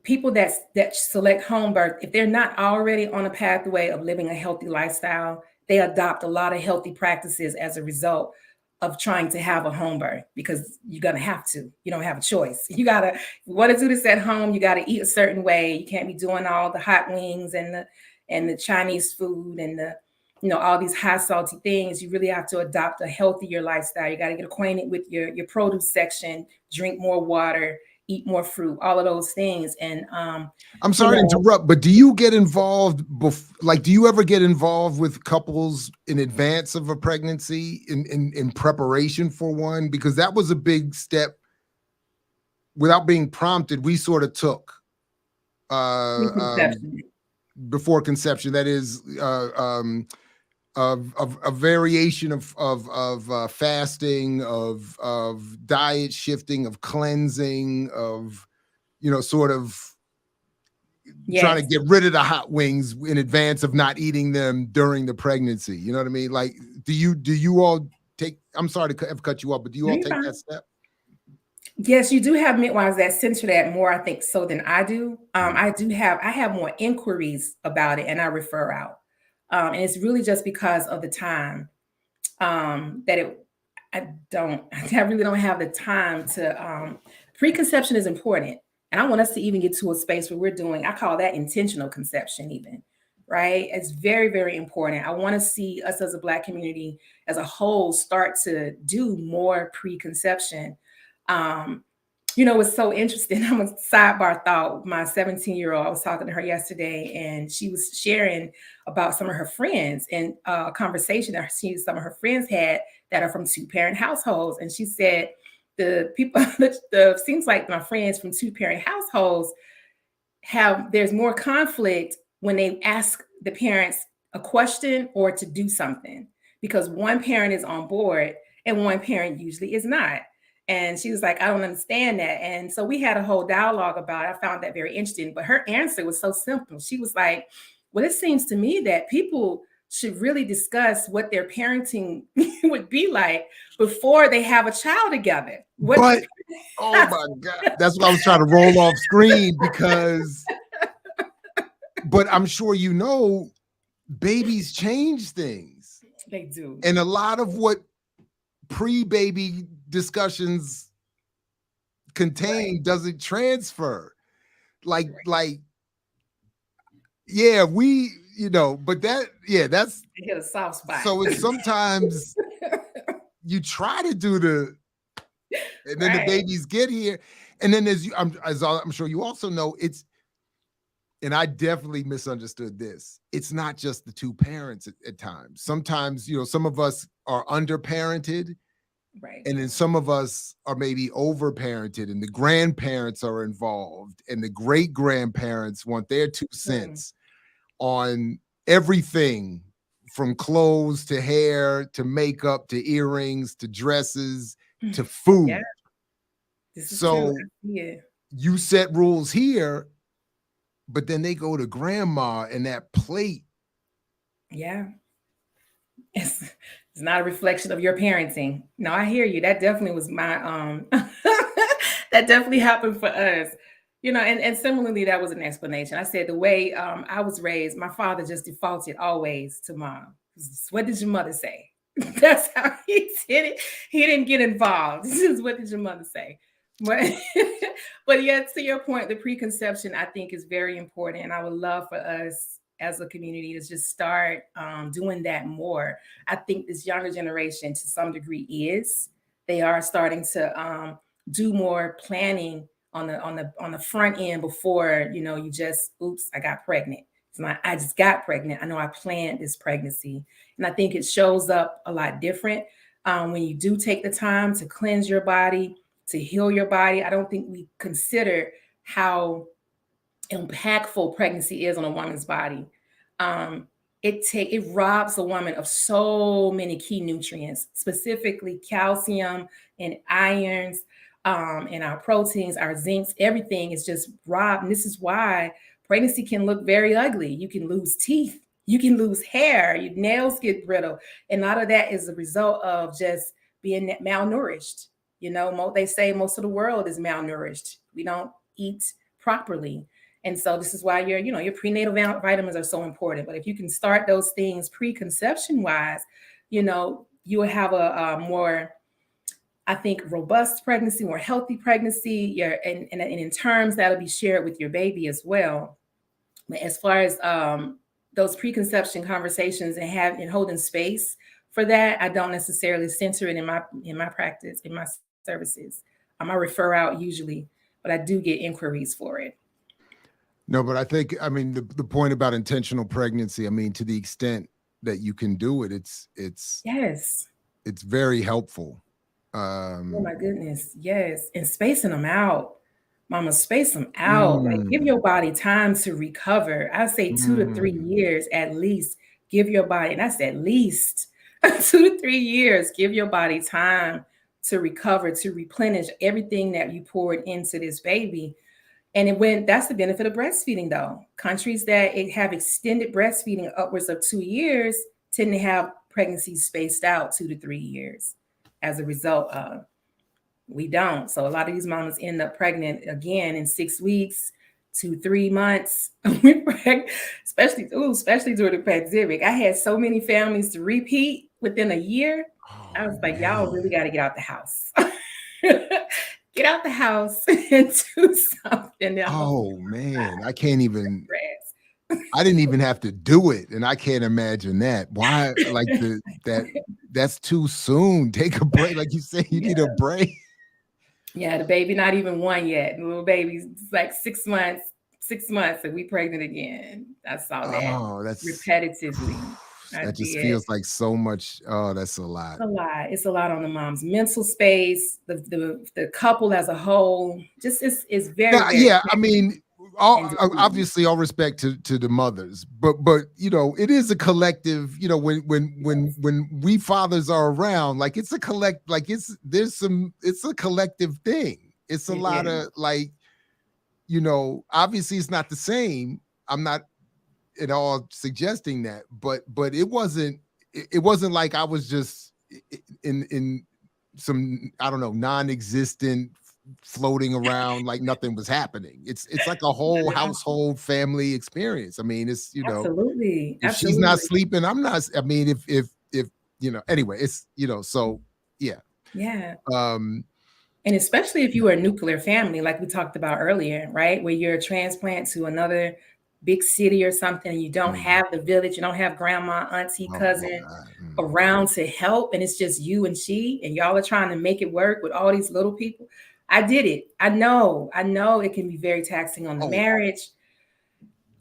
[SPEAKER 4] People that select home birth, if they're not already on a pathway of living a healthy lifestyle, they adopt a lot of healthy practices as a result of trying to have a home birth, because you're going to have to. You don't have a choice. You want to do this at home, you got to eat a certain way. You can't be doing all the hot wings and the Chinese food and all these high salty things. You really have to adopt a healthier lifestyle. You got to get acquainted with your produce section, drink more water, eat more fruit, all of those things. And
[SPEAKER 3] I'm sorry to interrupt, but do you get involved? Do you ever get involved with couples in advance of a pregnancy, in preparation for one? Because that was a big step. Without being prompted, we sort of took before conception. That is a variation of fasting, of diet shifting, of cleansing, of sort of trying to get rid of the hot wings in advance of not eating them during the pregnancy. You know what I mean? Like, do you all take? I'm sorry to have cut you off, but do you all take that step?
[SPEAKER 4] Yes, you do have midwives that center that more, I think, so than I do. I have more inquiries about it, and I refer out. And it's really just because of the time I really don't have the time to. Preconception is important, and I want us to even get to a space where we're doing, I call that intentional conception, even, right? It's very, very important. I want to see us as a Black community as a whole start to do more preconception. It's so interesting. I'm a sidebar thought. My 17-year-old, I was talking to her yesterday, and she was sharing about some of her friends and a conversation that some of her friends had that are from two-parent households. And she said, the people, seems like my friends from two-parent households there's more conflict when they ask the parents a question or to do something, because one parent is on board and one parent usually is not. And she was like, I don't understand that. And so we had a whole dialogue about it. I found that very interesting. But her answer was so simple. She was like, well, it seems to me that people should really discuss what their parenting would be like before they have a child together.
[SPEAKER 3] Oh my God. That's what I was trying to roll off screen, because, but I'm sure babies change things.
[SPEAKER 4] They do.
[SPEAKER 3] And a lot of what pre-baby discussions contain doesn't transfer. But that's
[SPEAKER 4] hit a soft spot.
[SPEAKER 3] So it's sometimes you try to do and then the babies get here, and then as I'm sure you also know, and I definitely misunderstood this. It's not just the two parents at times. Sometimes, some of us are underparented.
[SPEAKER 4] Right.
[SPEAKER 3] And then some of us are maybe overparented, and the grandparents are involved, and the great grandparents want their 2 cents on everything from clothes to hair to makeup to earrings to dresses to food.
[SPEAKER 4] Yeah.
[SPEAKER 3] So you set rules here, but then they go to grandma and that plate.
[SPEAKER 4] Yeah. It's not a reflection of your parenting. No, I hear you. That definitely was my that definitely happened for us. And similarly, that was an explanation. I said the way I was raised, my father just defaulted always to mom. What did your mother say? That's how he did it. He didn't get involved. This is, what did your mother say? But yeah, to your point, the preconception, I think, is very important. And I would love for us as a community to just start doing that more. I think this younger generation, to some degree, they are starting to do more planning on the front end before, you know, you just, oops, I got pregnant. I just got pregnant. I know I planned this pregnancy. And I think it shows up a lot different when you do take the time to cleanse your body, to heal your body. I don't think we consider how impactful pregnancy is on a woman's body. It robs a woman of so many key nutrients, specifically calcium and irons, and our proteins, our zincs, everything is just robbed. And this is why pregnancy can look very ugly. You can lose teeth, you can lose hair, your nails get brittle. And a lot of that is a result of just being malnourished. You know, they say most of the world is malnourished. We don't eat properly. And so this is why your prenatal vitamins are so important. But if you can start those things preconception wise, you know, you will have a more, I think, robust pregnancy, more healthy pregnancy. And in terms that'll be shared with your baby as well. But as far as those preconception conversations and holding space for that, I don't necessarily center it in my practice, in my services. I refer out usually, but I do get inquiries for it.
[SPEAKER 3] No, but I mean, the point about intentional pregnancy, I mean, to the extent that you can do it, it's
[SPEAKER 4] yes,
[SPEAKER 3] it's very helpful.
[SPEAKER 4] Oh my goodness, yes, and spacing them out, mama, space them out. Like, give your body time to recover. I say 2 to 3 years at least. Give your body, and that's at least 2 to 3 years. Give your body time to recover, to replenish everything that you poured into this baby. And that's the benefit of breastfeeding, though. Countries that have extended breastfeeding upwards of 2 years tend to have pregnancies spaced out 2 to 3 years. As a result of, we don't. So a lot of these mamas end up pregnant again in 6 weeks to 3 months, especially during the pandemic. I had so many families to repeat within a year. I was like, y'all really got to get out the house. Get out the house and do something else.
[SPEAKER 3] Oh man, I can't even. I didn't even have to do it, and I can't imagine that. Why? Like that's too soon. Take a break, like you say. You need a break.
[SPEAKER 4] Yeah, the baby not even 1 yet. The little baby's like 6 months. 6 months, and we pregnant again. I saw that.
[SPEAKER 3] Oh, that's
[SPEAKER 4] repetitively.
[SPEAKER 3] That just feels like so much. Oh, that's a lot.
[SPEAKER 4] It's a lot. It's a lot on the mom's mental space, the couple as a whole. Just is very,
[SPEAKER 3] now,
[SPEAKER 4] very
[SPEAKER 3] yeah. I mean, obviously, all respect to the mothers, but you know, it is a collective. You know, when we fathers are around, like it's a it's a collective thing. It's a lot of like, you know, obviously it's not the same. I'm not at all suggesting that, but it wasn't like I was just in some, I don't know, non-existent floating around like nothing was happening. It's like a whole household family experience. I mean, it's, you know,
[SPEAKER 4] absolutely.
[SPEAKER 3] If she's not sleeping, I'm not. I mean, if you know, anyway, it's, you know, so yeah.
[SPEAKER 4] And especially if you were a nuclear family, like we talked about earlier, right, where you're a transplant to another big city or something, and you don't have the village, you don't have grandma, auntie, cousin around to help, and it's just you and she, and y'all are trying to make it work with all these little people. I did it. I know it can be very taxing on the marriage,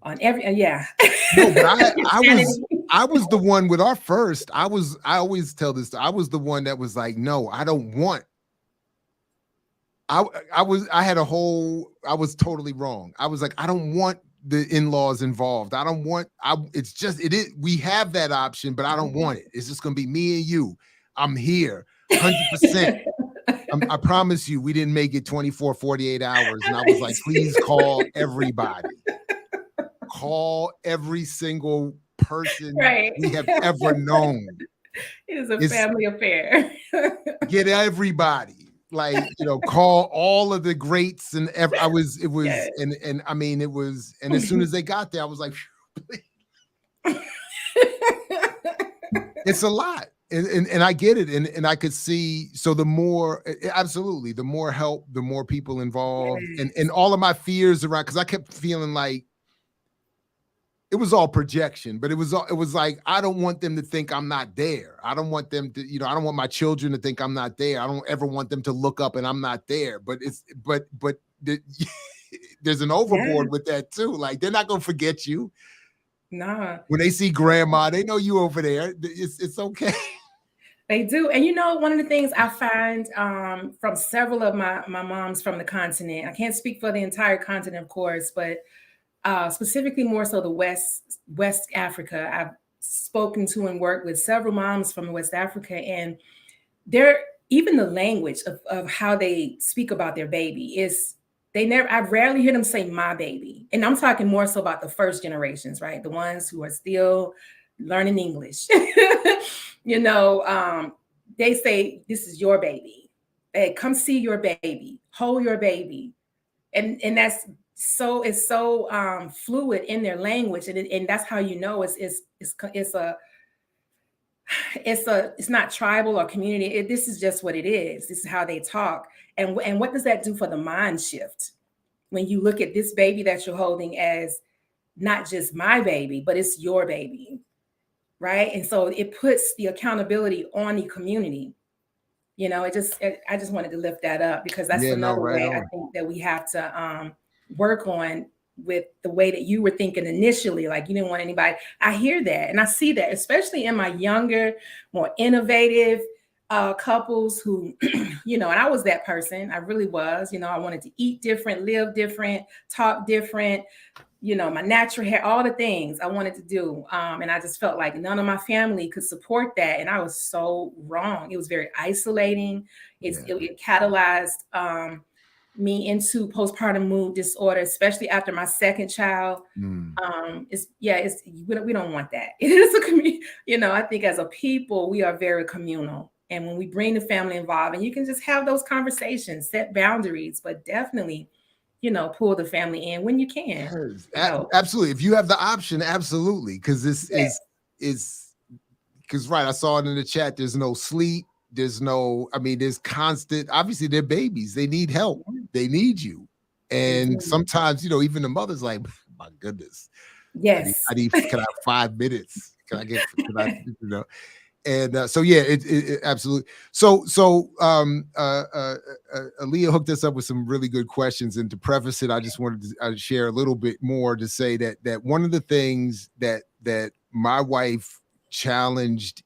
[SPEAKER 4] on every
[SPEAKER 3] No, but I was the one with our first. I always tell this. I was the one that was like, no, I don't want. I was totally wrong. I was like, I don't want the in-laws involved. I don't want, we have that option, but I don't want it. It's just going to be me and you. I'm here 100%. I promise you, we didn't make it 24, 48 hours. And I was like, please call everybody. Call every single person we have ever known.
[SPEAKER 4] It is a family affair.
[SPEAKER 3] Get everybody. Like, you know, call all of the greats and and I mean, it was, and as soon as they got there, I was like, it's a lot. And I get it. And I could see, so the more, absolutely, the more help, the more people involved, and all of my fears around, because I kept feeling like it was all projection, but it was like, I don't want them to think I'm not there. I don't want them to, you know, I don't want my children to think I'm not there. I don't ever want them to look up and I'm not there. But there's an overboard with that too. Like they're not gonna forget you.
[SPEAKER 4] Nah.
[SPEAKER 3] When they see grandma, they know you over there. It's okay.
[SPEAKER 4] They do. And you know, one of the things I find from several of my moms from the continent, I can't speak for the entire continent, of course, but specifically more so the West Africa. I've spoken to and worked with several moms from West Africa, and even the language of how they speak about their baby is I rarely hear them say my baby. And I'm talking more so about the first generations, right? The ones who are still learning English. You know, they say, this is your baby. Hey, come see your baby, hold your baby. And it's so fluid in their language. And that's how you know it's not tribal or community. This is just what it is. This is how they talk. And what does that do for the mind shift? When you look at this baby that you're holding as not just my baby, but it's your baby. Right. And so it puts the accountability on the community. You know, I just wanted to lift that up because that's another way I think that we have to work on with the way that you were thinking initially. Like you didn't want anybody. I hear that and I see that, especially in my younger, more innovative couples who, you know, and I was that person. I really was. You know, I wanted to eat different, live different, talk different. You know, my natural hair, all the things I wanted to do. And I just felt like none of my family could support that. And I was so wrong. It was very isolating. It catalyzed me into postpartum mood disorder, especially after my second child. We don't want that. It is a community. You know, I think as a people, we are very communal. And when we bring the family involved, and you can just have those conversations, set boundaries, but definitely, you know, pull the family in when you can.
[SPEAKER 3] Yes, absolutely. If you have the option, absolutely. Because this is because I saw it in the chat. There's no sleep. There's constant, obviously they're babies. They need help. They need you. And sometimes, you know, even the mother's like, my goodness.
[SPEAKER 4] Yes.
[SPEAKER 3] Can I have 5 minutes? You know? And it absolutely. So Aaliyah hooked us up with some really good questions. And to preface it, I just wanted to share a little bit more to say that one of the things that my wife challenged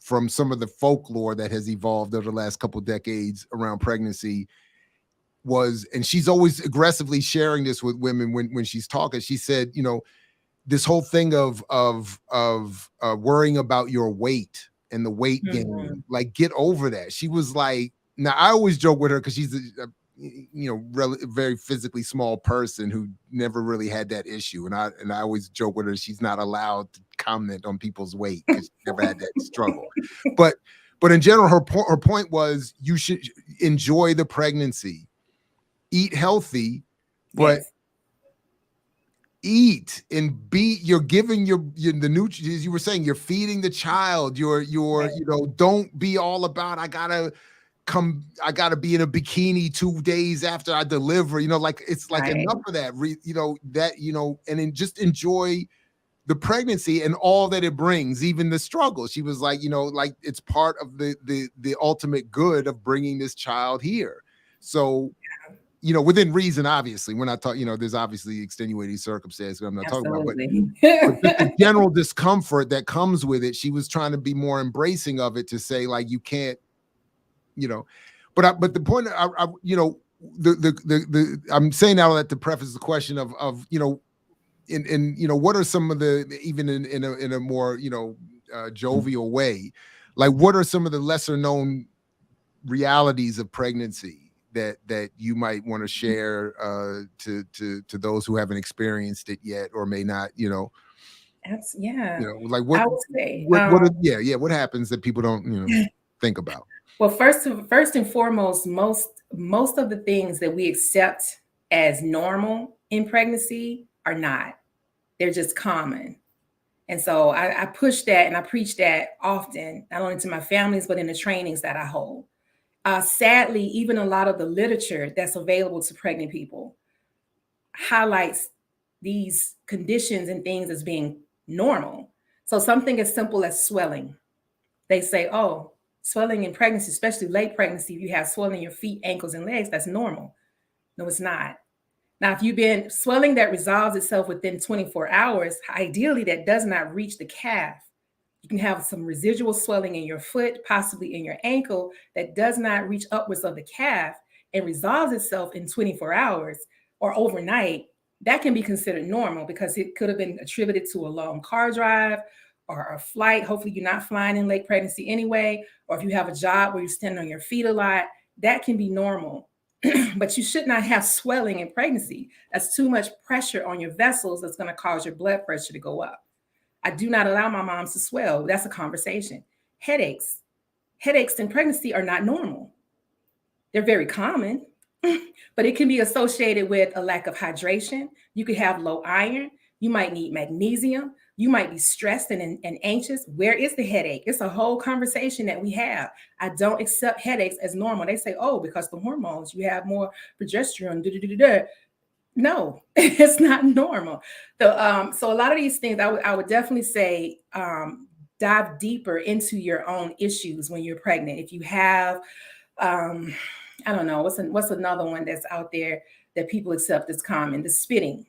[SPEAKER 3] from some of the folklore that has evolved over the last couple of decades around pregnancy was, and she's always aggressively sharing this with women when she's talking, she said, you know, this whole thing of worrying about your weight and the weight gain, like get over that. She was like, now I always joke with her because she's a very physically small person who never really had that issue. And I always joke with her, she's not allowed to comment on people's weight because she never had that struggle. But in general, her point was you should enjoy the pregnancy, eat healthy, but eat and you're giving the nutrients. You were saying you're feeding the child. You're you know, don't be all about I gotta be in a bikini 2 days after I deliver. You know, like it's like enough of that. And then just enjoy the pregnancy and all that it brings, even the struggle. She was like, you know, like it's part of the ultimate good of bringing this child here. So. You know, within reason, obviously, we're not talking, you know, there's obviously extenuating circumstances I'm not talking about, but the general discomfort that comes with it, she was trying to be more embracing of it to say, like, you can't, you know, but the point, you know, I'm saying all that to preface the question of, you know, in you know, what are some of the, even in a more, you know, jovial way, like, what are some of the lesser known realities of pregnancy that you might want to share to those who haven't experienced it yet or may not, you know?
[SPEAKER 4] You know,
[SPEAKER 3] like what
[SPEAKER 4] I would say,
[SPEAKER 3] what happens that people don't, you know, think about?
[SPEAKER 4] Well, first and foremost, most of the things that we accept as normal in pregnancy are not. They're just common. And so I push that and I preach that often, not only to my families, but in the trainings that I hold. Sadly, even a lot of the literature that's available to pregnant people highlights these conditions and things as being normal. So something as simple as swelling. They say, oh, swelling in pregnancy, especially late pregnancy, if you have swelling in your feet, ankles, and legs, that's normal. No, it's not. Now, if you've been swelling that resolves itself within 24 hours, ideally that does not reach the calf. You can have some residual swelling in your foot, possibly in your ankle, that does not reach upwards of the calf and resolves itself in 24 hours or overnight. That can be considered normal because it could have been attributed to a long car drive or a flight. Hopefully you're not flying in late pregnancy anyway, or if you have a job where you're standing on your feet a lot, that can be normal. But you should not have swelling in pregnancy. That's too much pressure on your vessels that's going to cause your blood pressure to go up. I do not allow my moms to swell. That's a conversation. Headaches in pregnancy are not normal. They're very common, but it can be associated with a lack of hydration. You could have low iron. You might need magnesium. You might be stressed and anxious. Where is the headache? It's a whole conversation that we have. I don't accept headaches as normal. They say, oh, because the hormones, you have more progesterone. No, it's not normal. So a lot of these things, I would definitely say dive deeper into your own issues when you're pregnant. If you have, I don't know, what's another one that's out there that people accept as common? The spitting.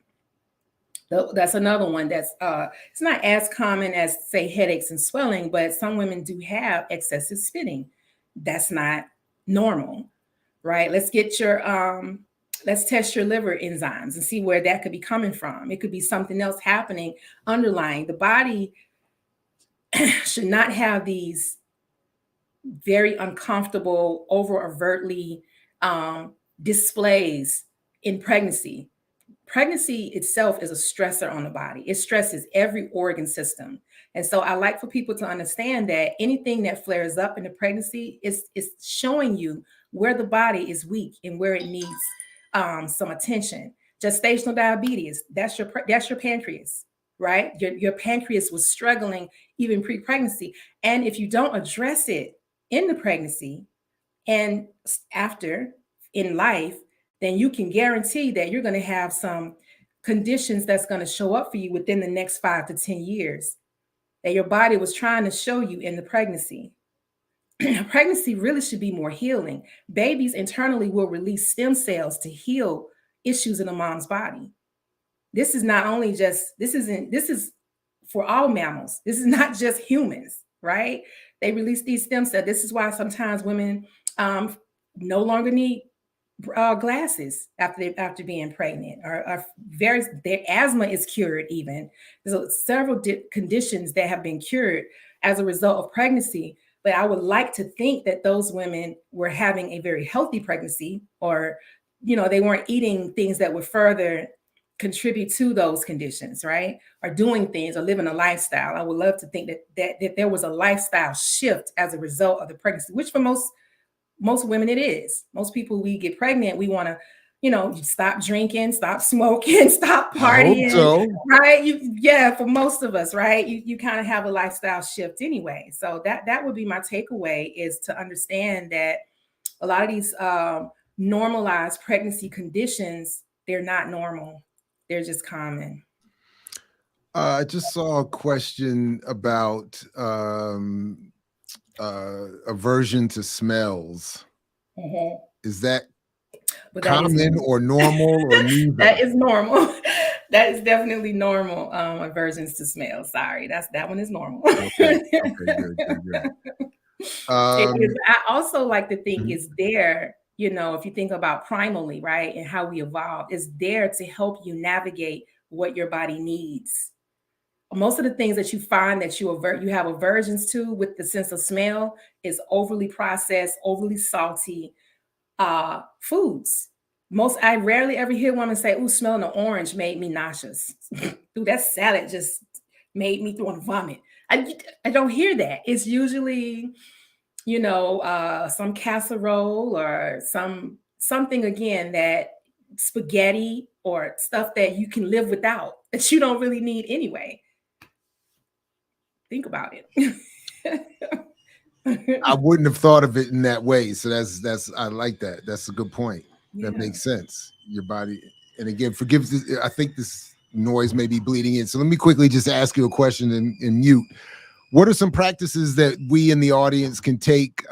[SPEAKER 4] That's another one that's it's not as common as, say, headaches and swelling, but some women do have excessive spitting. That's not normal, right? Let's get your let's test your liver enzymes and see where that could be coming from. It could be something else happening underlying. The body should not have these very uncomfortable, overtly displays in pregnancy. Pregnancy itself is a stressor on the body. It stresses every organ system. And so I like for people to understand that anything that flares up in the pregnancy is showing you where the body is weak and where it needs some attention. Gestational diabetes, that's your pancreas, right? Your pancreas was struggling even pre-pregnancy. And if you don't address it in the pregnancy and after in life, then you can guarantee that you're going to have some conditions that's going to show up for you within the next 5 to 10 years that your body was trying to show you in the pregnancy. Pregnancy really should be more healing. Babies internally will release stem cells to heal issues in a mom's body. This is not only just, this is for all mammals. This is not just humans, right? They release these stem cells. This is why sometimes women no longer need glasses after being pregnant, or their asthma is cured even. There's several conditions that have been cured as a result of pregnancy. But I would like to think that those women were having a very healthy pregnancy, or, they weren't eating things that would further contribute to those conditions, right? Or doing things or living a lifestyle. I would love to think that there was a lifestyle shift as a result of the pregnancy, which for most women it is. Most people, we get pregnant, we want to, stop drinking, stop smoking, stop partying, right? For most of us, right? You kind of have a lifestyle shift anyway. So that would be my takeaway, is to understand that a lot of these normalized pregnancy conditions, they're not normal. They're just common.
[SPEAKER 3] I just saw a question about aversion to smells.
[SPEAKER 4] Mm-hmm.
[SPEAKER 3] Is that common or normal or neither?
[SPEAKER 4] That is normal. That is definitely normal. Aversions to smell. Sorry, that one is normal.
[SPEAKER 3] Okay, good.
[SPEAKER 4] I also like to think it's there. If you think about primally, right, and how we evolved, is there to help you navigate what your body needs. Most of the things that you find that you have aversions to with the sense of smell is overly processed, overly salty foods. I rarely ever hear women say, "Ooh, smelling an orange made me nauseous." Ooh, that salad just made me want to vomit. I don't hear that. It's usually, some casserole or something again, that spaghetti or stuff that you can live without, that you don't really need anyway. Think about it.
[SPEAKER 3] I wouldn't have thought of it in that way. So that's I like that. That's a good point. Yeah. That makes sense. Your body, and again, forgive this, I think this noise may be bleeding in. So let me quickly just ask you a question in mute. What are some practices that we in the audience can take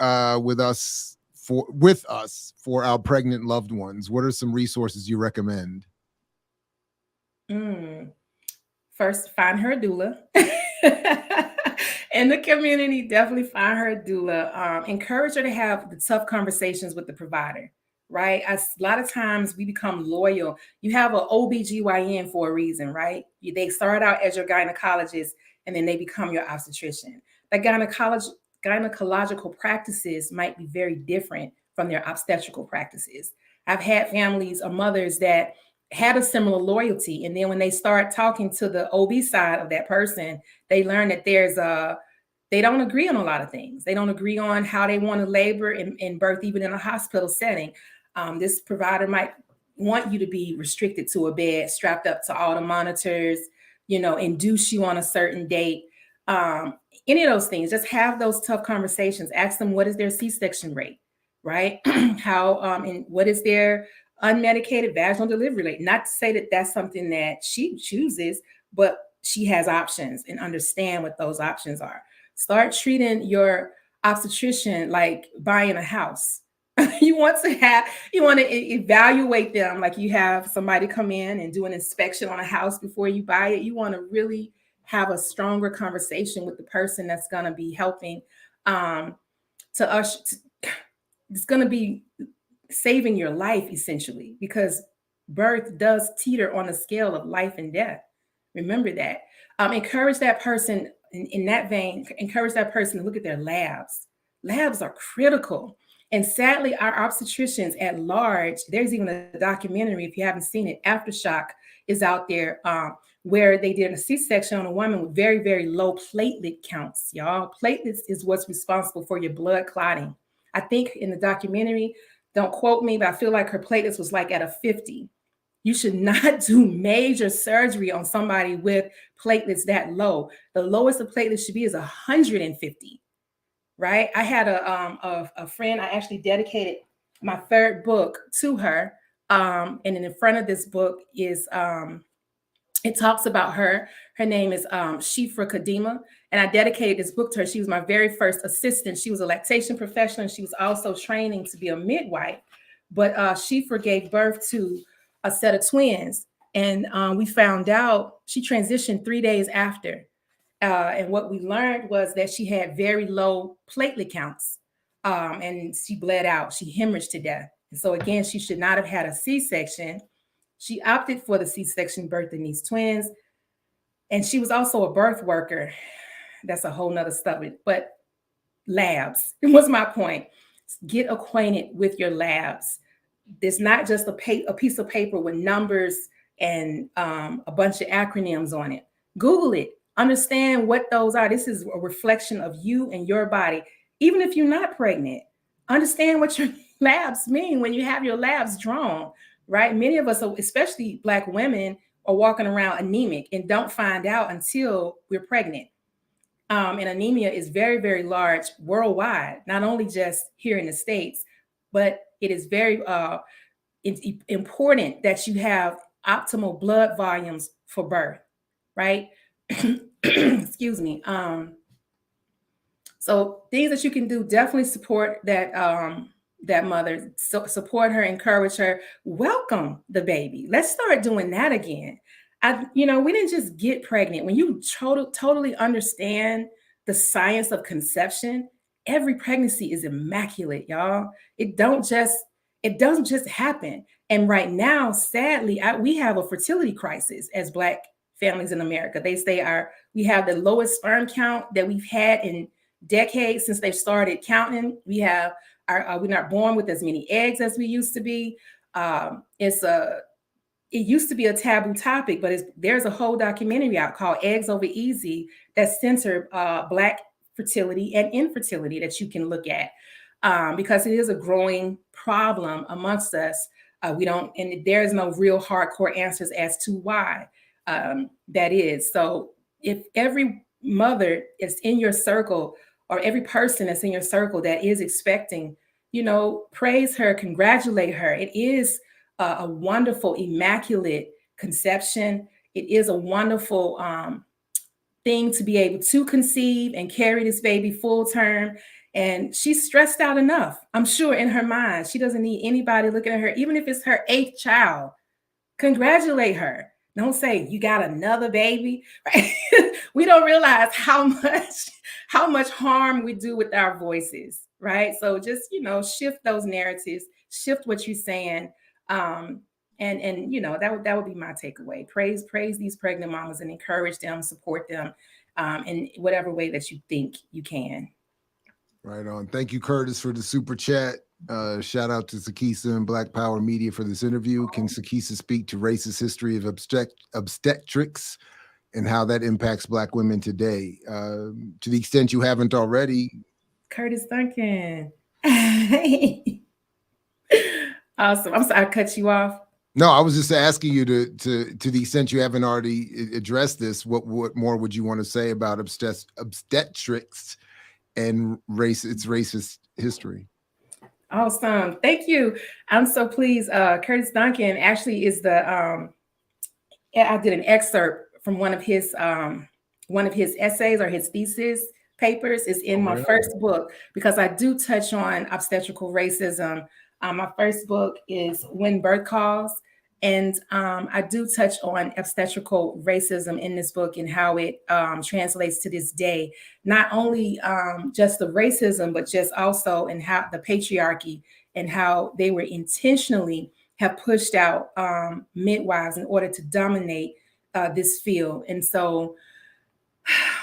[SPEAKER 3] with us with us for our pregnant loved ones? What are some resources you recommend?
[SPEAKER 4] First, find her doula. In the community, definitely find her doula. Encourage her to have the tough conversations with the provider, right? A lot of times we become loyal. You have an OBGYN for a reason, right? They start out as your gynecologist and then they become your obstetrician. The gynecological practices might be very different from their obstetrical practices. I've had families or mothers that had a similar loyalty. And then when they start talking to the OB side of that person, they learn that they don't agree on a lot of things. They don't agree on how they want to labor and birth, even in a hospital setting. This provider might want you to be restricted to a bed, strapped up to all the monitors, induce you on a certain date. Any of those things, just have those tough conversations. Ask them, what is their C-section rate, right? And what is their unmedicated vaginal delivery rate? Not to say that that's something that she chooses, but she has options, and understand what those options are. Start treating your obstetrician like buying a house. You want to evaluate them like you have somebody come in and do an inspection on a house before you buy it. You want to really have a stronger conversation with the person that's going to be helping it's going to be saving your life, essentially, because birth does teeter on a scale of life and death. Remember that. Encourage that person in that vein, encourage that person to look at their labs. Labs are critical. And sadly, our obstetricians at large, there's even a documentary, if you haven't seen it, Aftershock is out there, where they did a C-section on a woman with very, very low platelet counts, y'all. Platelets is what's responsible for your blood clotting. I think in the documentary, don't quote me, but I feel like her platelets was like at a 50. You should not do major surgery on somebody with platelets that low. The lowest the platelets should be is 150, right? I had a friend, I actually dedicated my third book to her. And in front of this book is, it talks about her. Her name is Shifra Kadima. And I dedicated this book to her. She was my very first assistant. She was a lactation professional. And she was also training to be a midwife. But Shifra gave birth to a set of twins. And we found out she transitioned 3 days after. And what we learned was that she had very low platelet counts. And she bled out. She hemorrhaged to death. And so again, she should not have had a C-section. She opted for the C-section birthing these twins. And she was also a birth worker. That's a whole nother stuff. But labs, was my point. Get acquainted with your labs. There's not just a piece of paper with numbers and a bunch of acronyms on it. Google it. Understand what those are. This is a reflection of you and your body. Even if you're not pregnant, understand what your labs mean when you have your labs drawn, right? Many of us, especially Black women, are walking around anemic and don't find out until we're pregnant. And anemia is very, very large worldwide, not only just here in the States, but it is very important that you have optimal blood volumes for birth, right? Excuse me. So things that you can do, definitely support that that mother, support her, encourage her, welcome the baby. Let's start doing that again. We didn't just get pregnant. When you totally understand the science of conception, every pregnancy is immaculate, y'all. It doesn't just happen. And right now, sadly, we have a fertility crisis as Black families in America. They say we have the lowest sperm count that we've had in decades since they've started counting. We're not born with as many eggs as we used to be. It used to be a taboo topic, but there's a whole documentary out called Eggs Over Easy that center Black fertility and infertility that you can look at, because it is a growing problem amongst us. And there's no real hardcore answers as to why that is. So if every mother is in your circle, or every person that's in your circle that is expecting, praise her, congratulate her. It is a wonderful, immaculate conception. It is a wonderful thing to be able to conceive and carry this baby full term. And she's stressed out enough, I'm sure, in her mind. She doesn't need anybody looking at her, even if it's her 8th child. Congratulate her. Don't say you got another baby. Right? We don't realize how much harm we do with our voices, right? So just, shift those narratives, shift what you're saying. And that would be my takeaway. Praise these pregnant mamas and encourage them, support them in whatever way that you think you can.
[SPEAKER 3] Right on. Thank you, Curtis, for the super chat. Shout out to Sekesa and Black Power Media for this interview. Can Sekesa speak to racist history of obstetrics and how that impacts Black women today? To the extent you haven't already.
[SPEAKER 4] Curtis Duncan. Awesome. I'm sorry I cut you off.
[SPEAKER 3] No, I was just asking you to the extent you haven't already addressed this, what more would you want to say about obstetrics and its racist history?
[SPEAKER 4] Awesome. Thank you. I'm so pleased. Curtis Duncan actually is I did an excerpt from one of his essays or his thesis papers. Is in my first book, because I do touch on obstetrical racism. My first book is When Birth Calls. And I do touch on obstetrical racism in this book and how it translates to this day. Not only just the racism, but just also in how the patriarchy and how they were intentionally have pushed out midwives in order to dominate this field. And so,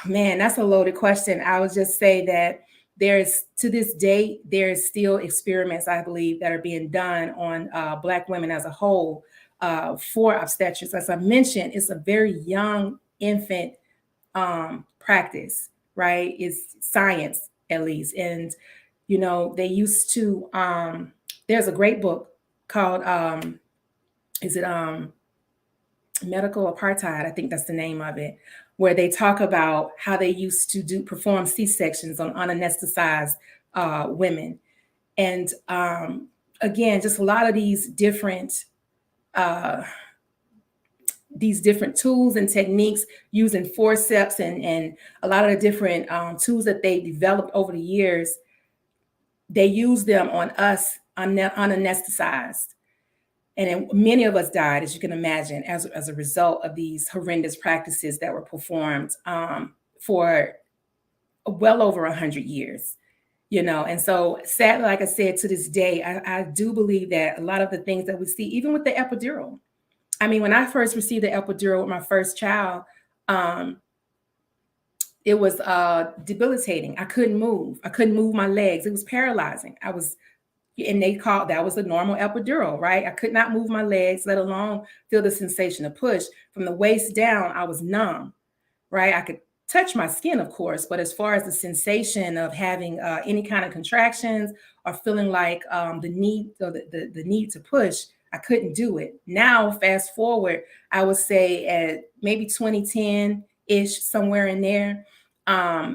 [SPEAKER 4] man, that's a loaded question. I would just say that to this day, there's still experiments, I believe, that are being done on Black women as a whole. For obstetrics. As I mentioned, it's a very young infant practice, right? It's science, at least. And, they used to, there's a great book called, Medical Apartheid? I think that's the name of it, where they talk about how they used to perform C-sections on unanesthetized women. And again, just a lot of these different tools and techniques using forceps and a lot of the different tools that they developed over the years, they use them on us unanesthetized. And then many of us died, as you can imagine, as a result of these horrendous practices that were performed for well over 100 years. And so sadly, like I said, to this day, I do believe that a lot of the things that we see, even with the epidural, I mean, when I first received the epidural with my first child, it was debilitating. I couldn't move. I couldn't move my legs. It was paralyzing. And that was a normal epidural, right? I could not move my legs, let alone feel the sensation of push. From the waist down, I was numb, right? I could touch my skin, of course, but as far as the sensation of having any kind of contractions or feeling like the need to push, I couldn't do it. Now, fast forward, I would say at maybe 2010-ish, somewhere in there,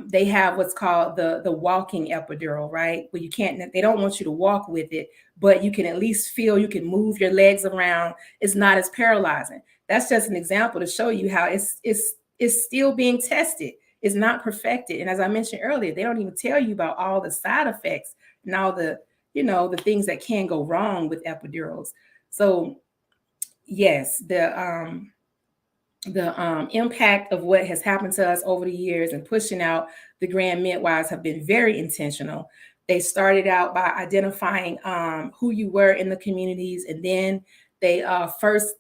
[SPEAKER 4] they have what's called the walking epidural, right? Where they don't want you to walk with it, but you can at least feel, you can move your legs around. It's not as paralyzing. That's just an example to show you how it's still being tested. It's not perfected. And as I mentioned earlier, they don't even tell you about all the side effects and all the things that can go wrong with epidurals. So yes, the impact of what has happened to us over the years and pushing out the grand midwives have been very intentional. They started out by identifying who you were in the communities, and then they first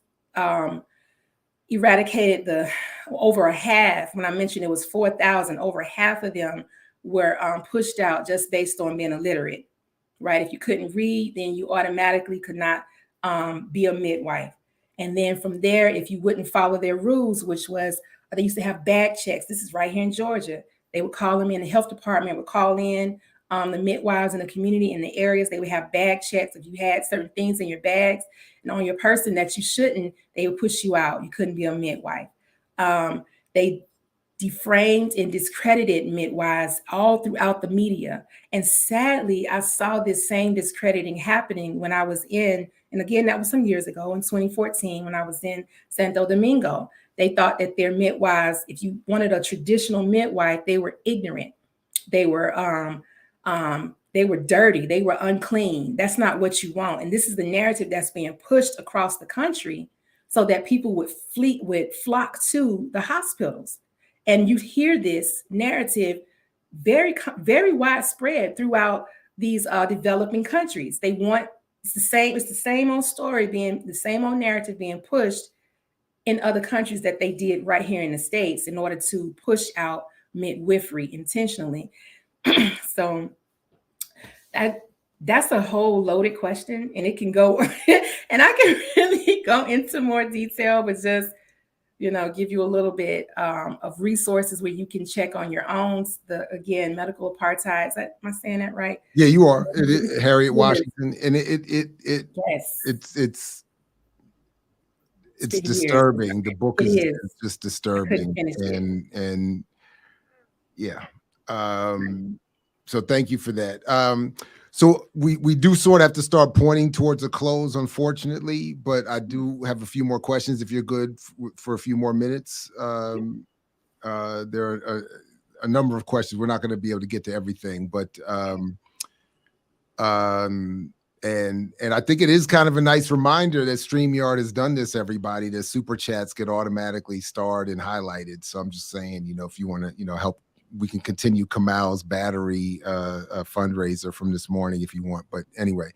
[SPEAKER 4] eradicated over a half. When I mentioned it was 4,000, over half of them were pushed out just based on being illiterate, right? If you couldn't read, then you automatically could not be a midwife. And then from there, if you wouldn't follow their rules, which was, they used to have bag checks. This is right here in Georgia. They would call them in, the health department would call in the midwives in the community in the areas. They would have bag checks. If you had certain things in your bags and on your person that you shouldn't, they would push you out. You couldn't be a midwife. They defamed and discredited midwives all throughout the media. And sadly, I saw this same discrediting happening when I was in, and again, that was some years ago in 2014, when I was in Santo Domingo. They thought that their midwives, if you wanted a traditional midwife, they were ignorant. They were They were dirty, they were unclean. That's not what you want. And this is the narrative that's being pushed across the country so that people would flock to the hospitals. And you hear this narrative very, very widespread throughout these developing countries. They want, it's the same old story being, the same old narrative being pushed in other countries that they did right here in the States in order to push out midwifery intentionally. So that's a whole loaded question, and it can go, and I can really go into more detail, but just, give you a little bit of resources where you can check on your own. Again, medical apartheid. Am I saying that right?
[SPEAKER 3] Yeah, you are. Harriet Washington, and
[SPEAKER 4] yes,
[SPEAKER 3] it's disturbing. The book is just disturbing, and yeah. So thank you for that. So we do sort of have to start pointing towards a close, unfortunately, but I do have a few more questions if you're good for a few more minutes. There are a number of questions. We're not going to be able to get to everything, but and I think it is kind of a nice reminder that StreamYard has done this, everybody, that super chats get automatically starred and highlighted. So I'm just saying, if you want to, help, we can continue Kamal's battery fundraiser from this morning if you want. But anyway,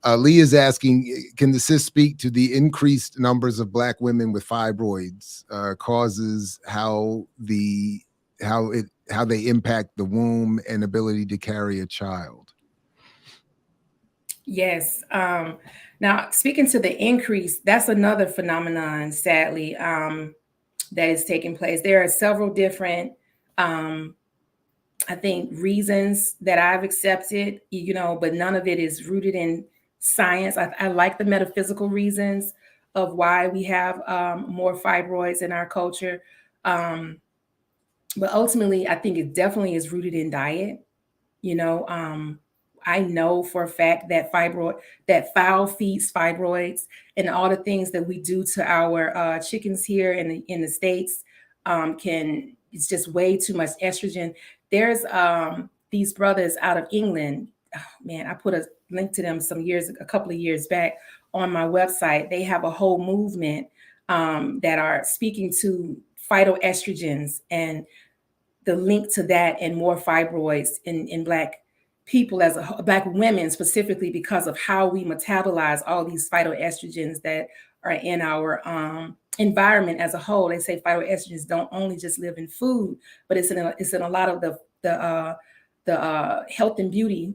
[SPEAKER 3] Lee is asking, can the sis speak to the increased numbers of Black women with fibroids causes, how they impact the womb and ability to carry a child?
[SPEAKER 4] Yes. Now, speaking to the increase, that's another phenomenon, sadly, that is taking place. There are several different I think reasons that I've accepted, but none of it is rooted in science. I like the metaphysical reasons of why we have more fibroids in our culture. But ultimately, I think it definitely is rooted in diet. I know for a fact that fowl feeds fibroids, and all the things that we do to our chickens here in the States it's just way too much estrogen. There's these brothers out of England. Oh, man, I put a link to them a couple of years back on my website. They have a whole movement that are speaking to phytoestrogens and the link to that and more fibroids in Black people, Black women specifically, because of how we metabolize all these phytoestrogens that are in our environment as a whole. They say phytoestrogens don't only just live in food, but it's in a lot of the health and beauty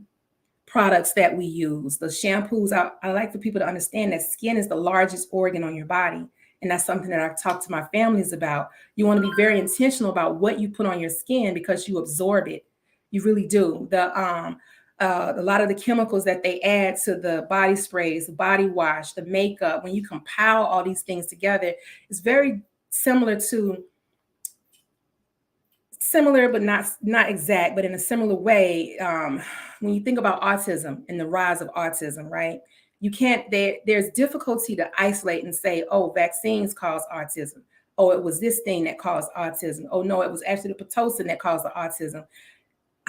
[SPEAKER 4] products that we use, the shampoos. I like for people to understand that skin is the largest organ on your body. And that's something that I've talked to my families about. You want to be very intentional about what you put on your skin because you absorb it. You really do. A lot of the chemicals that they add to the body sprays, the body wash, the makeup, when you compile all these things together, it's very similar, but not exact, but in a similar way. When you think about autism and the rise of autism, right? There's difficulty to isolate and say, oh, vaccines cause autism. Oh, it was this thing that caused autism. Oh, no, it was actually the Pitocin that caused the autism.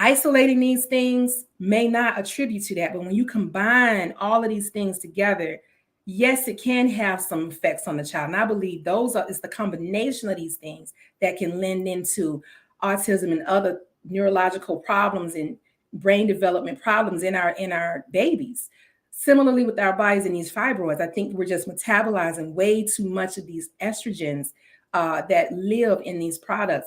[SPEAKER 4] Isolating these things may not attribute to that, but when you combine all of these things together, yes, it can have some effects on the child. And I believe it's the combination of these things that can lend into autism and other neurological problems and brain development problems in our babies. Similarly with our bodies and these fibroids, I think we're just metabolizing way too much of these estrogens that live in these products.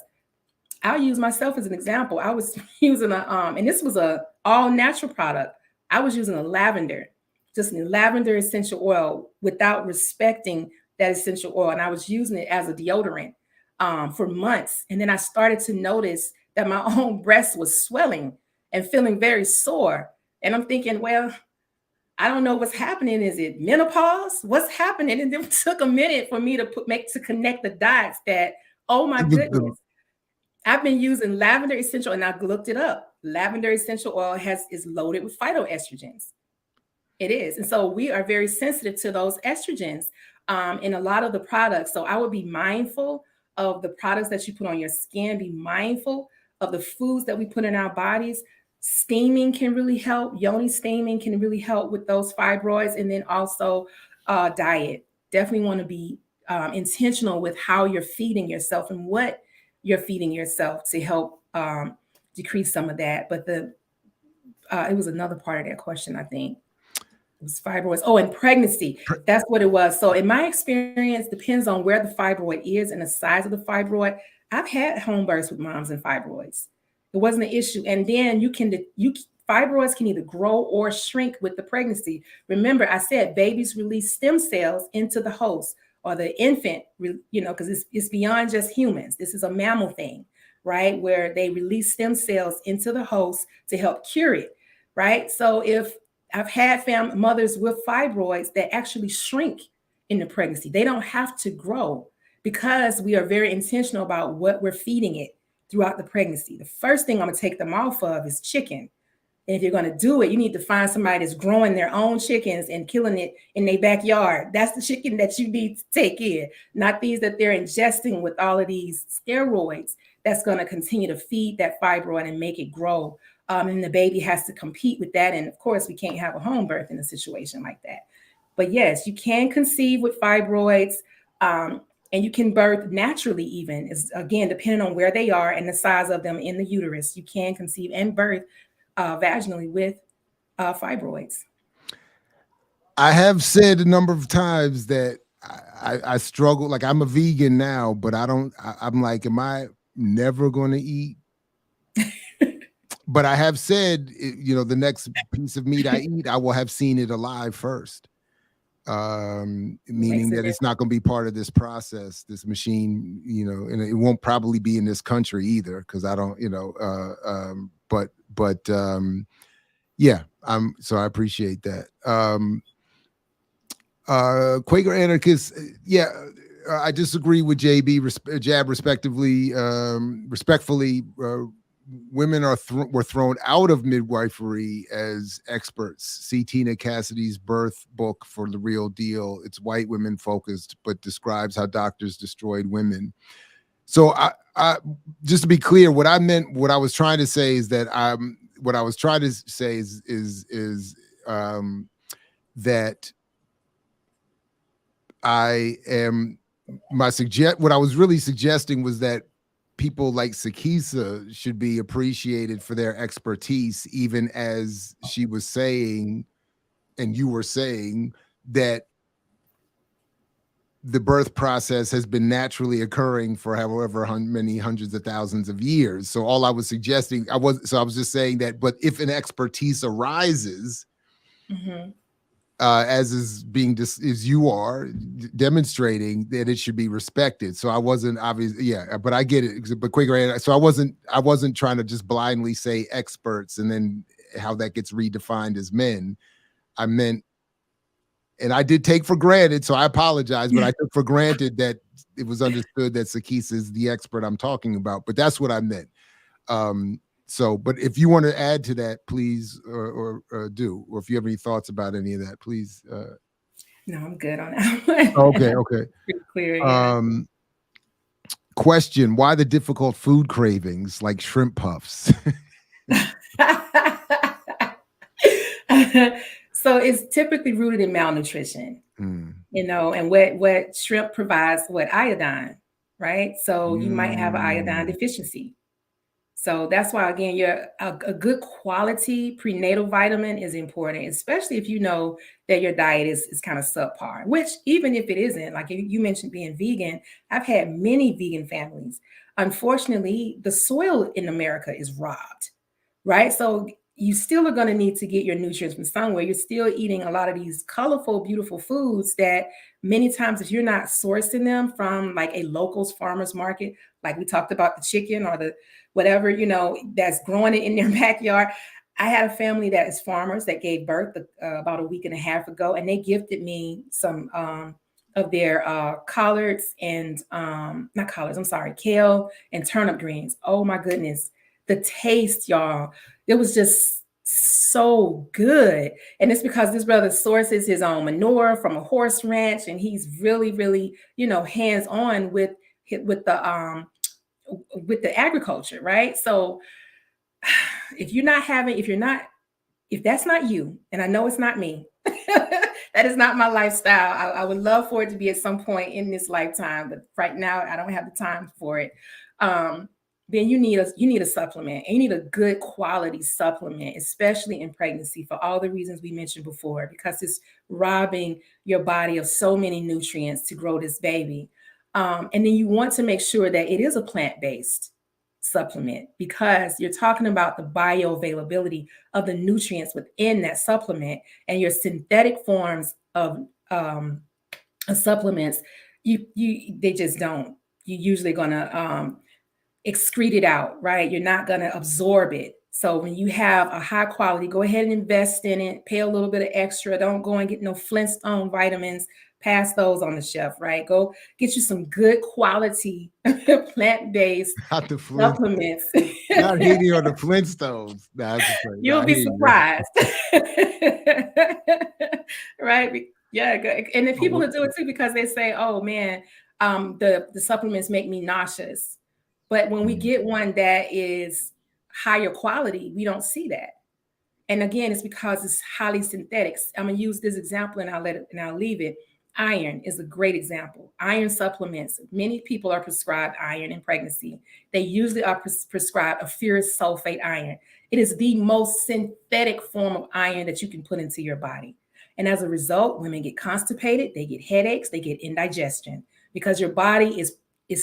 [SPEAKER 4] I'll use myself as an example. I was using and this was a all natural product. I was using just a lavender essential oil without respecting that essential oil. And I was using it as a deodorant for months. And then I started to notice that my own breast was swelling and feeling very sore. And I'm thinking, well, I don't know what's happening. Is it menopause? What's happening? And it took a minute for me to connect the dots that, oh my goodness. I've been using lavender essential, and I looked it up. Lavender essential oil is loaded with phytoestrogens. It is. And so we are very sensitive to those estrogens in a lot of the products. So I would be mindful of the products that you put on your skin, be mindful of the foods that we put in our bodies. Steaming can really help. Yoni steaming can really help with those fibroids. And then also diet. Definitely want to be intentional with how you're feeding yourself and what you're feeding yourself to help decrease some of that. But it was another part of that question, I think. It was fibroids. Oh, and pregnancy. That's what it was. So in my experience, depends on where the fibroid is and the size of the fibroid. I've had home births with moms and fibroids. It wasn't an issue. And then fibroids can either grow or shrink with the pregnancy. Remember, I said babies release stem cells into the host or the infant, because it's beyond just humans. This is a mammal thing, right? Where they release stem cells into the host to help cure it, right? So if I've had mothers with fibroids that actually shrink in the pregnancy, they don't have to grow because we are very intentional about what we're feeding it throughout the pregnancy. The first thing I'm going to take them off of is chicken. And if you're going to do it, you need to find somebody that's growing their own chickens and killing it in their backyard. That's the chicken that you need to take in, not these that they're ingesting with all of these steroids that's going to continue to feed that fibroid and make it grow. And the baby has to compete with that. And of course, we can't have a home birth in a situation like that. But yes, you can conceive with fibroids. And you can birth naturally even. It's, again, depending on where they are and the size of them in the uterus. You can conceive and birth vaginally with fibroids.
[SPEAKER 3] I have said a number of times that I struggle. Like, I'm a vegan now, but I'm like, am I never going to eat? But I have said, the next piece of meat I eat, I will have seen it alive first. Meaning that it's not going to be part of this process, this machine, and it won't probably be in this country either, because I don't, yeah, so I appreciate that. Quaker anarchist, yeah, I disagree with JB, Jab, respectively. Respectfully, women were thrown out of midwifery as experts. See Tina Cassidy's birth book for The Real Deal. It's white women focused, but describes how doctors destroyed women. So I just to be clear, what I was trying to say is that that I am what I was really suggesting was that people like Sekesa should be appreciated for their expertise, even as she was saying, and you were saying, that the birth process has been naturally occurring for however many hundreds of thousands of years. So all I was suggesting, I was just saying that, but if an expertise arises, as is being as you are demonstrating, that it should be respected. So I wasn't but I get it. But Quaker, so I wasn't trying to just blindly say experts and then how that gets redefined as men. I meant, and I did take for granted, so I apologize, but I took for granted that it was understood that Sekesa is the expert I'm talking about. But that's what I meant. So, but if you want to add to that, please, or do, or if you have any thoughts about any of that, please.
[SPEAKER 4] No, I'm good on that one.
[SPEAKER 3] Okay.
[SPEAKER 4] Pretty clear. Yeah.
[SPEAKER 3] Question: why the difficult food cravings like shrimp puffs?
[SPEAKER 4] So it's typically rooted in malnutrition, and what shrimp provides, iodine, right? So you might have an iodine deficiency. So that's why, again, a good quality prenatal vitamin is important, especially if you know that your diet is kind of subpar, which even if it isn't, like you mentioned being vegan, I've had many vegan families. Unfortunately, the soil in America is robbed, right? So you still are going to need to get your nutrients from somewhere. You're still eating a lot of these colorful, beautiful foods that many times, if you're not sourcing them from like a locals farmer's market, like we talked about the chicken or the whatever, that's growing it in their backyard. I had a family that is farmers that gave birth about a week and a half ago, and they gifted me some of their collards and kale and turnip greens. Oh my goodness. The taste, y'all, it was just so good. And it's because this brother sources his own manure from a horse ranch, and he's really, really, hands-on with the agriculture, right? So if that's not you, and I know it's not me, that is not my lifestyle. I would love for it to be at some point in this lifetime, but right now I don't have the time for it. Then you need a supplement, and you need a good quality supplement, especially in pregnancy, for all the reasons we mentioned before, because it's robbing your body of so many nutrients to grow this baby. And then you want to make sure that it is a plant-based supplement, because you're talking about the bioavailability of the nutrients within that supplement, and your synthetic forms of supplements, they just don't. You're usually gonna excrete it out, right? You're not going to absorb it. So when you have a high quality, go ahead and invest in it, pay a little bit of extra. Don't go and get no Flintstone vitamins, pass those on the shelf, right? Go get you some good quality plant-based supplements.
[SPEAKER 3] Not hitting on the Flintstones.
[SPEAKER 4] You'll be surprised. Right? Yeah. And then people will do it too, because they say, oh man, the supplements make me nauseous. But when we get one that is higher quality, we don't see that. And again, it's because it's highly synthetic. I'm gonna use this example and I'll leave it. Iron is a great example. Iron supplements. Many people are prescribed iron in pregnancy. They usually are prescribed a ferrous sulfate iron. It is the most synthetic form of iron that you can put into your body. And as a result, women get constipated, they get headaches, they get indigestion, because your body is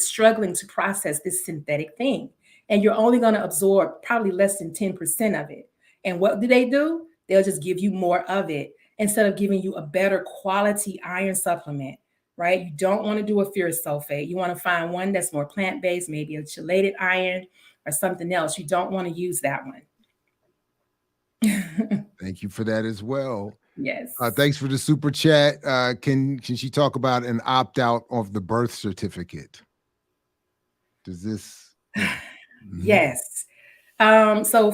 [SPEAKER 4] struggling to process this synthetic thing. And you're only going to absorb probably less than 10% of it. And what do? They'll just give you more of it instead of giving you a better quality iron supplement, right? You don't want to do a ferrous sulfate. You want to find one that's more plant-based, maybe a chelated iron or something else. You don't want to use that one.
[SPEAKER 3] Thank you for that as well.
[SPEAKER 4] Yes.
[SPEAKER 3] Thanks for the super chat. Can she talk about an opt-out of the birth certificate? Does this?
[SPEAKER 4] Yes. So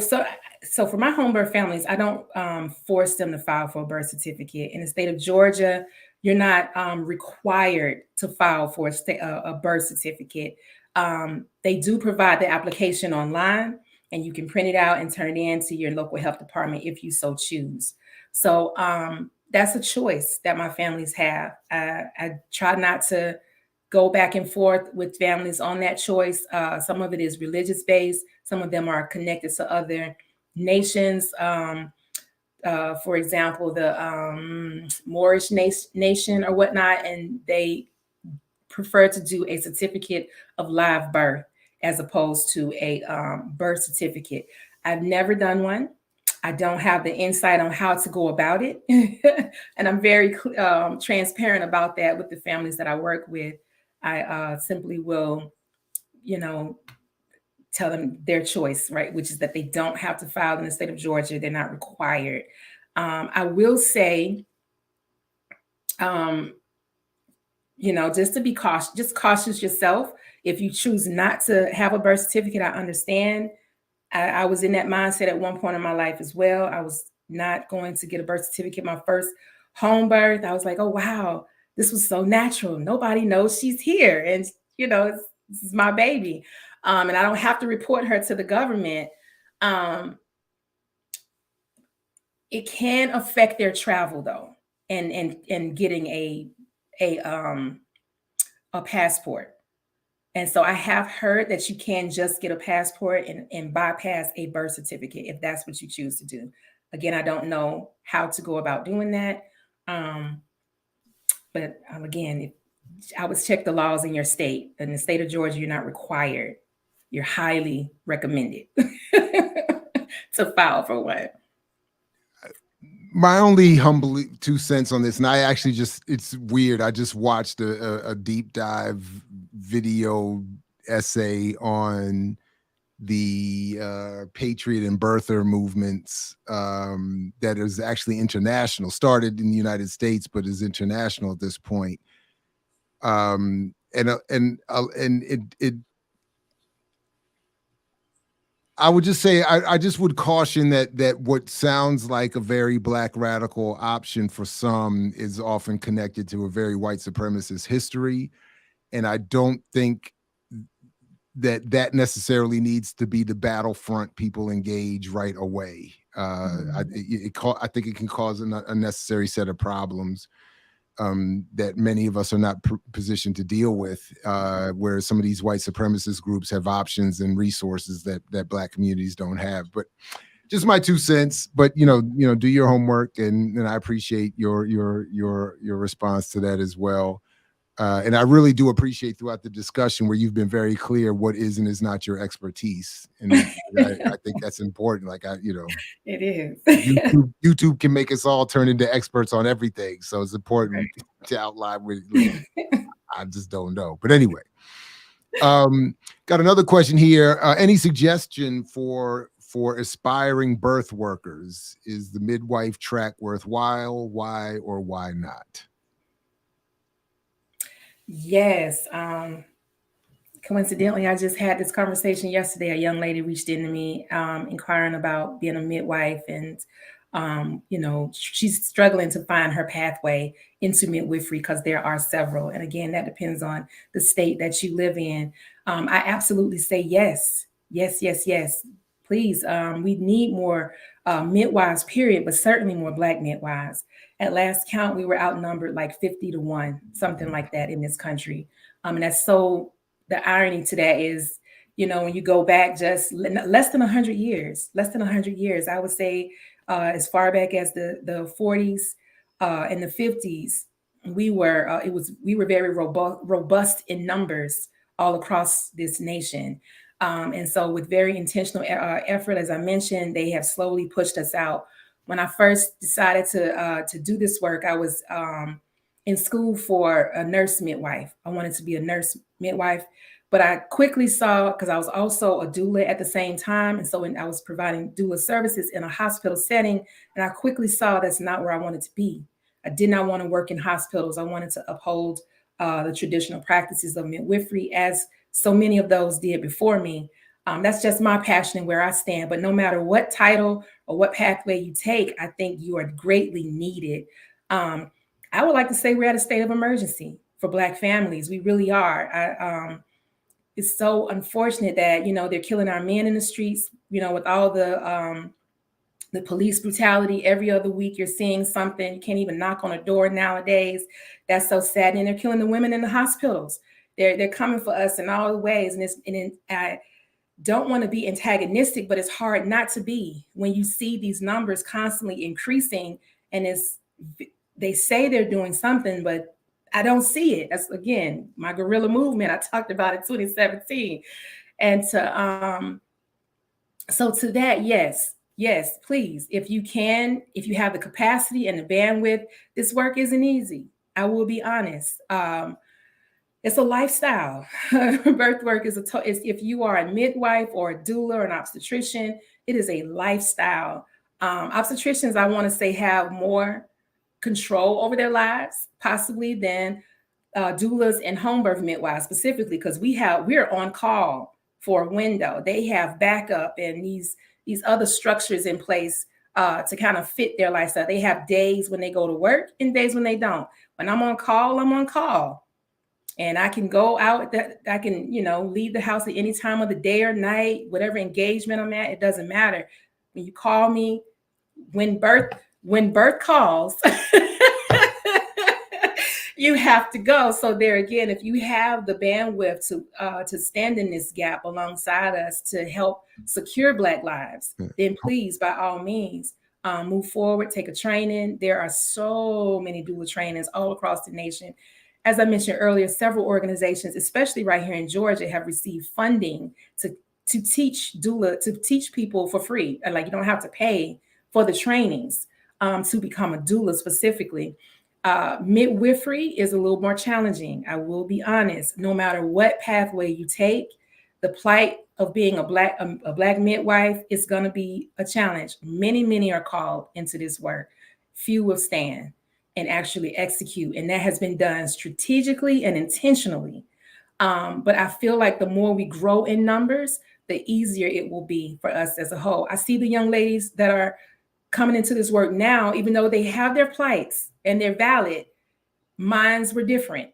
[SPEAKER 4] for my home birth families, I don't force them to file for a birth certificate. In the state of Georgia, you're not required to file for a birth certificate. They do provide the application online, and you can print it out and turn it in to your local health department if you so choose. So that's a choice that my families have. I try not to go back and forth with families on that choice. Some of it is religious based. Some of them are connected to other nations. For example, the Moorish nation or whatnot, and they prefer to do a certificate of live birth as opposed to a birth certificate. I've never done one. I don't have the insight on how to go about it. And I'm very transparent about that with the families that I work with. I simply will, tell them their choice, right? Which is that they don't have to file in the state of Georgia. They're not required. I will say, just to be cautious, just cautious yourself. If you choose not to have a birth certificate, I understand. I was in that mindset at one point in my life as well. I was not going to get a birth certificate. My first home birth, I was like, oh, wow, this was so natural. Nobody knows she's here. And, this is my baby. And I don't have to report her to the government. It can affect their travel, though, and getting a passport. And so I have heard that you can just get a passport and bypass a birth certificate if that's what you choose to do. Again, I don't know how to go about doing that. But again, I would check the laws in your state. In the state of Georgia, you're not required. You're highly recommended to file for one.
[SPEAKER 3] My only humble 2 cents on this, and I actually it's weird. I just watched a deep dive video essay on the patriot and birther movements that is actually international, started in the United States, but is international at this point. I would just say, I just would caution that what sounds like a very Black radical option for some is often connected to a very white supremacist history. And I don't think that necessarily needs to be the battlefront people engage right away. I think it can cause an unnecessary set of problems that many of us are not positioned to deal with, where some of these white supremacist groups have options and resources that Black communities don't have. But just my 2 cents. But do your homework, and I appreciate your response to that as well. And I really do appreciate throughout the discussion where you've been very clear what is and is not your expertise, and I think that's important. Like
[SPEAKER 4] it is.
[SPEAKER 3] YouTube can make us all turn into experts on everything, so it's important to outline what I just don't know. But anyway, got another question here. Any suggestion for aspiring birth workers? Is the midwife track worthwhile? Why or why not?
[SPEAKER 4] Yes. Coincidentally, I just had this conversation yesterday. A young lady reached into me, inquiring about being a midwife, and she's struggling to find her pathway into midwifery because there are several. And again, that depends on the state that you live in. I absolutely say yes. Please, we need more midwives, period, but certainly more Black midwives. At last count, we were outnumbered like 50-1, something like that in this country. And that's so, the irony to that is, when you go back just less than 100 years, I would say as far back as the 40s and the 50s, we were very robust in numbers all across this nation. And so with very intentional effort, as I mentioned, they have slowly pushed us out. When I first decided to do this work, I was in school for a nurse midwife. I wanted to be a nurse midwife, but I quickly saw, because I was also a doula at the same time, and so when I was providing doula services in a hospital setting, and I quickly saw that's not where I wanted to be. I did not want to work in hospitals. I wanted to uphold the traditional practices of midwifery, as so many of those did before me. That's just my passion and where I stand. But no matter what title or what pathway you take, I think you are greatly needed. I would like to say we're at a state of emergency for Black families. We really are. It's so unfortunate that, they're killing our men in the streets, with all the police brutality. Every other week you're seeing something. You can't even knock on a door nowadays. That's so sad. And they're killing the women in the hospitals. They're coming for us in all the ways. And I don't want to be antagonistic, but it's hard not to be when you see these numbers constantly increasing, and they say they're doing something, but I don't see it. That's, again, my guerrilla movement. I talked about it in 2017. And so to that, yes, please, if you have the capacity and the bandwidth, this work isn't easy. I will be honest. It's a lifestyle. Birth work is if you are a midwife or a doula or an obstetrician, it is a lifestyle. Obstetricians, I want to say, have more control over their lives, possibly, than doulas and home birth midwives specifically, because we're on call for a window. They have backup and these other structures in place to kind of fit their lifestyle. They have days when they go to work and days when they don't. When I'm on call, I'm on call. And I can go out, I can, leave the house at any time of the day or night, whatever engagement I'm at, it doesn't matter. When you call me, when birth calls, you have to go. So there again, if you have the bandwidth to stand in this gap alongside us to help secure Black lives, then please, by all means, move forward, take a training. There are so many doula trainings all across the nation. As I mentioned earlier, several organizations, especially right here in Georgia, have received funding to teach people for free. Like, you don't have to pay for the trainings to become a doula specifically. Midwifery is a little more challenging. I will be honest. No matter what pathway you take, the plight of being a Black midwife is going to be a challenge. Many are called into this work. Few will stand and actually execute. And that has been done strategically and intentionally. But I feel like the more we grow in numbers, the easier it will be for us as a whole. I see the young ladies that are coming into this work now, even though they have their plights and they're valid, Minds were different.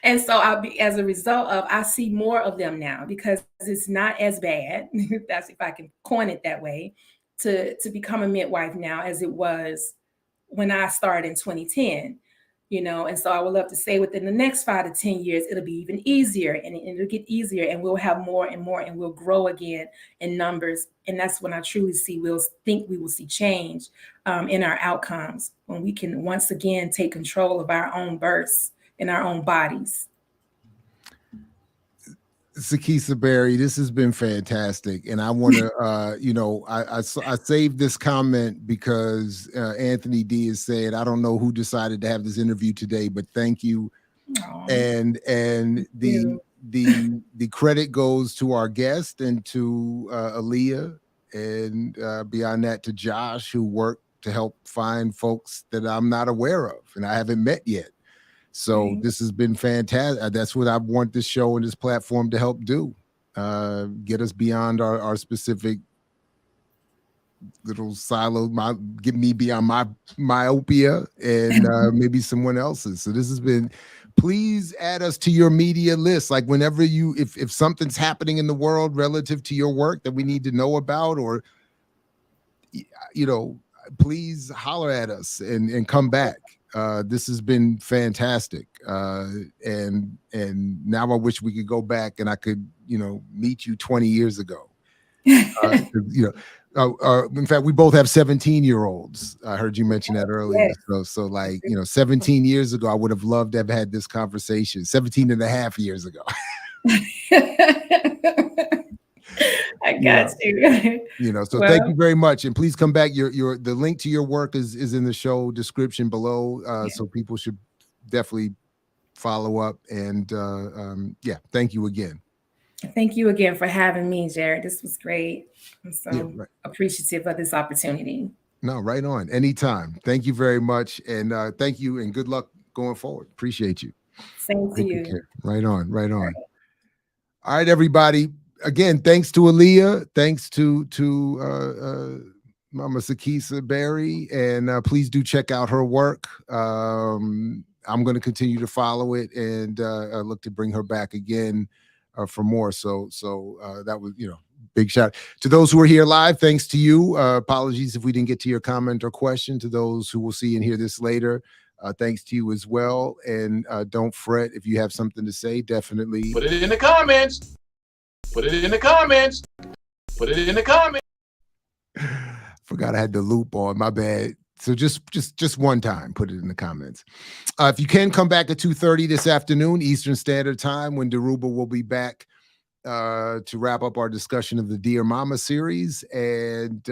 [SPEAKER 4] And so as a result of, I see more of them now because it's not as bad. That's if I can coin it that way, to become a midwife now as it was when I started in 2010. And so I would love to say within the next 5 to 10 years, it'll be even easier, and it'll get easier, and we'll have more and more, and we'll grow again in numbers. And that's when I truly think we will see change in our outcomes, when we can once again take control of our own births in our own bodies.
[SPEAKER 3] Sekesa Berry, this has been fantastic. And I want to, I saved this comment because Anthony D is saying, I don't know who decided to have this interview today, but thank you. Aww. And the credit goes to our guest and to Aaliyah, and beyond that to Josh, who worked to help find folks that I'm not aware of and I haven't met yet. So this has been fantastic. That's what I want this show and this platform to help do. Get us beyond our specific little silo, get me beyond my myopia and maybe someone else's. So this has been, please add us to your media list. Like whenever if something's happening in the world relative to your work that we need to know about, or, please holler at us and come back. This has been fantastic. And now I wish we could go back and I could, meet you 20 years ago. In fact, we both have 17-year-olds. I heard you mention that earlier. Yes. So like, 17 years ago, I would have loved to have had this conversation 17 and a half years ago.
[SPEAKER 4] I got you.
[SPEAKER 3] So thank you very much. And please come back. The link to your work is in the show description below. So people should definitely follow up. And thank you again.
[SPEAKER 4] Thank you again for having me, Jared. This was great. I'm so appreciative of this opportunity.
[SPEAKER 3] No, right on. Anytime. Thank you very much. And thank you and good luck going forward. Appreciate you.
[SPEAKER 4] Same to you.
[SPEAKER 3] Right on. All right, everybody. Again, thanks to Aaliyah. Thanks to Mama Sekesa Berry. And please do check out her work. I'm going to continue to follow it and look to bring her back again for more. So that was, big shout to those who are here live. Thanks to you. Apologies if we didn't get to your comment or question. To those who will see and hear this later, thanks to you as well. And don't fret if you have something to say. Definitely
[SPEAKER 5] put it in the comments. Put it in the comments. Put it in the comments.
[SPEAKER 3] Forgot I had the loop on. My bad. So just one time, put it in the comments. If you can come back at 2:30 this afternoon, Eastern Standard Time, when Daruba will be back to wrap up our discussion of the Dear Mama series, and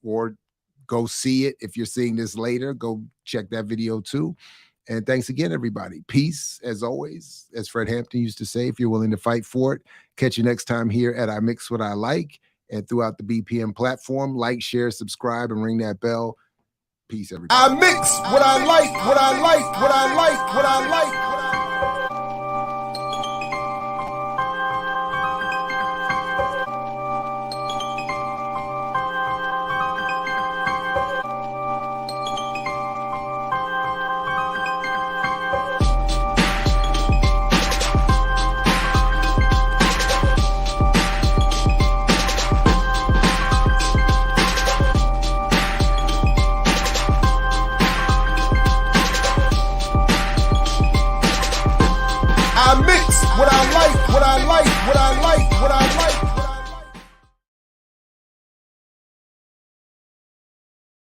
[SPEAKER 3] or go see it. If you're seeing this later, go check that video too. And thanks again, everybody. Peace, as always, as Fred Hampton used to say, if you're willing to fight for it. Catch you next time here at I Mix What I Like, and throughout the BPM platform. Like, share, subscribe, and ring that bell. Peace, everybody.
[SPEAKER 6] I mix what I like, what I like, what I like, what I like. What I like, what I like, what I like, what I like.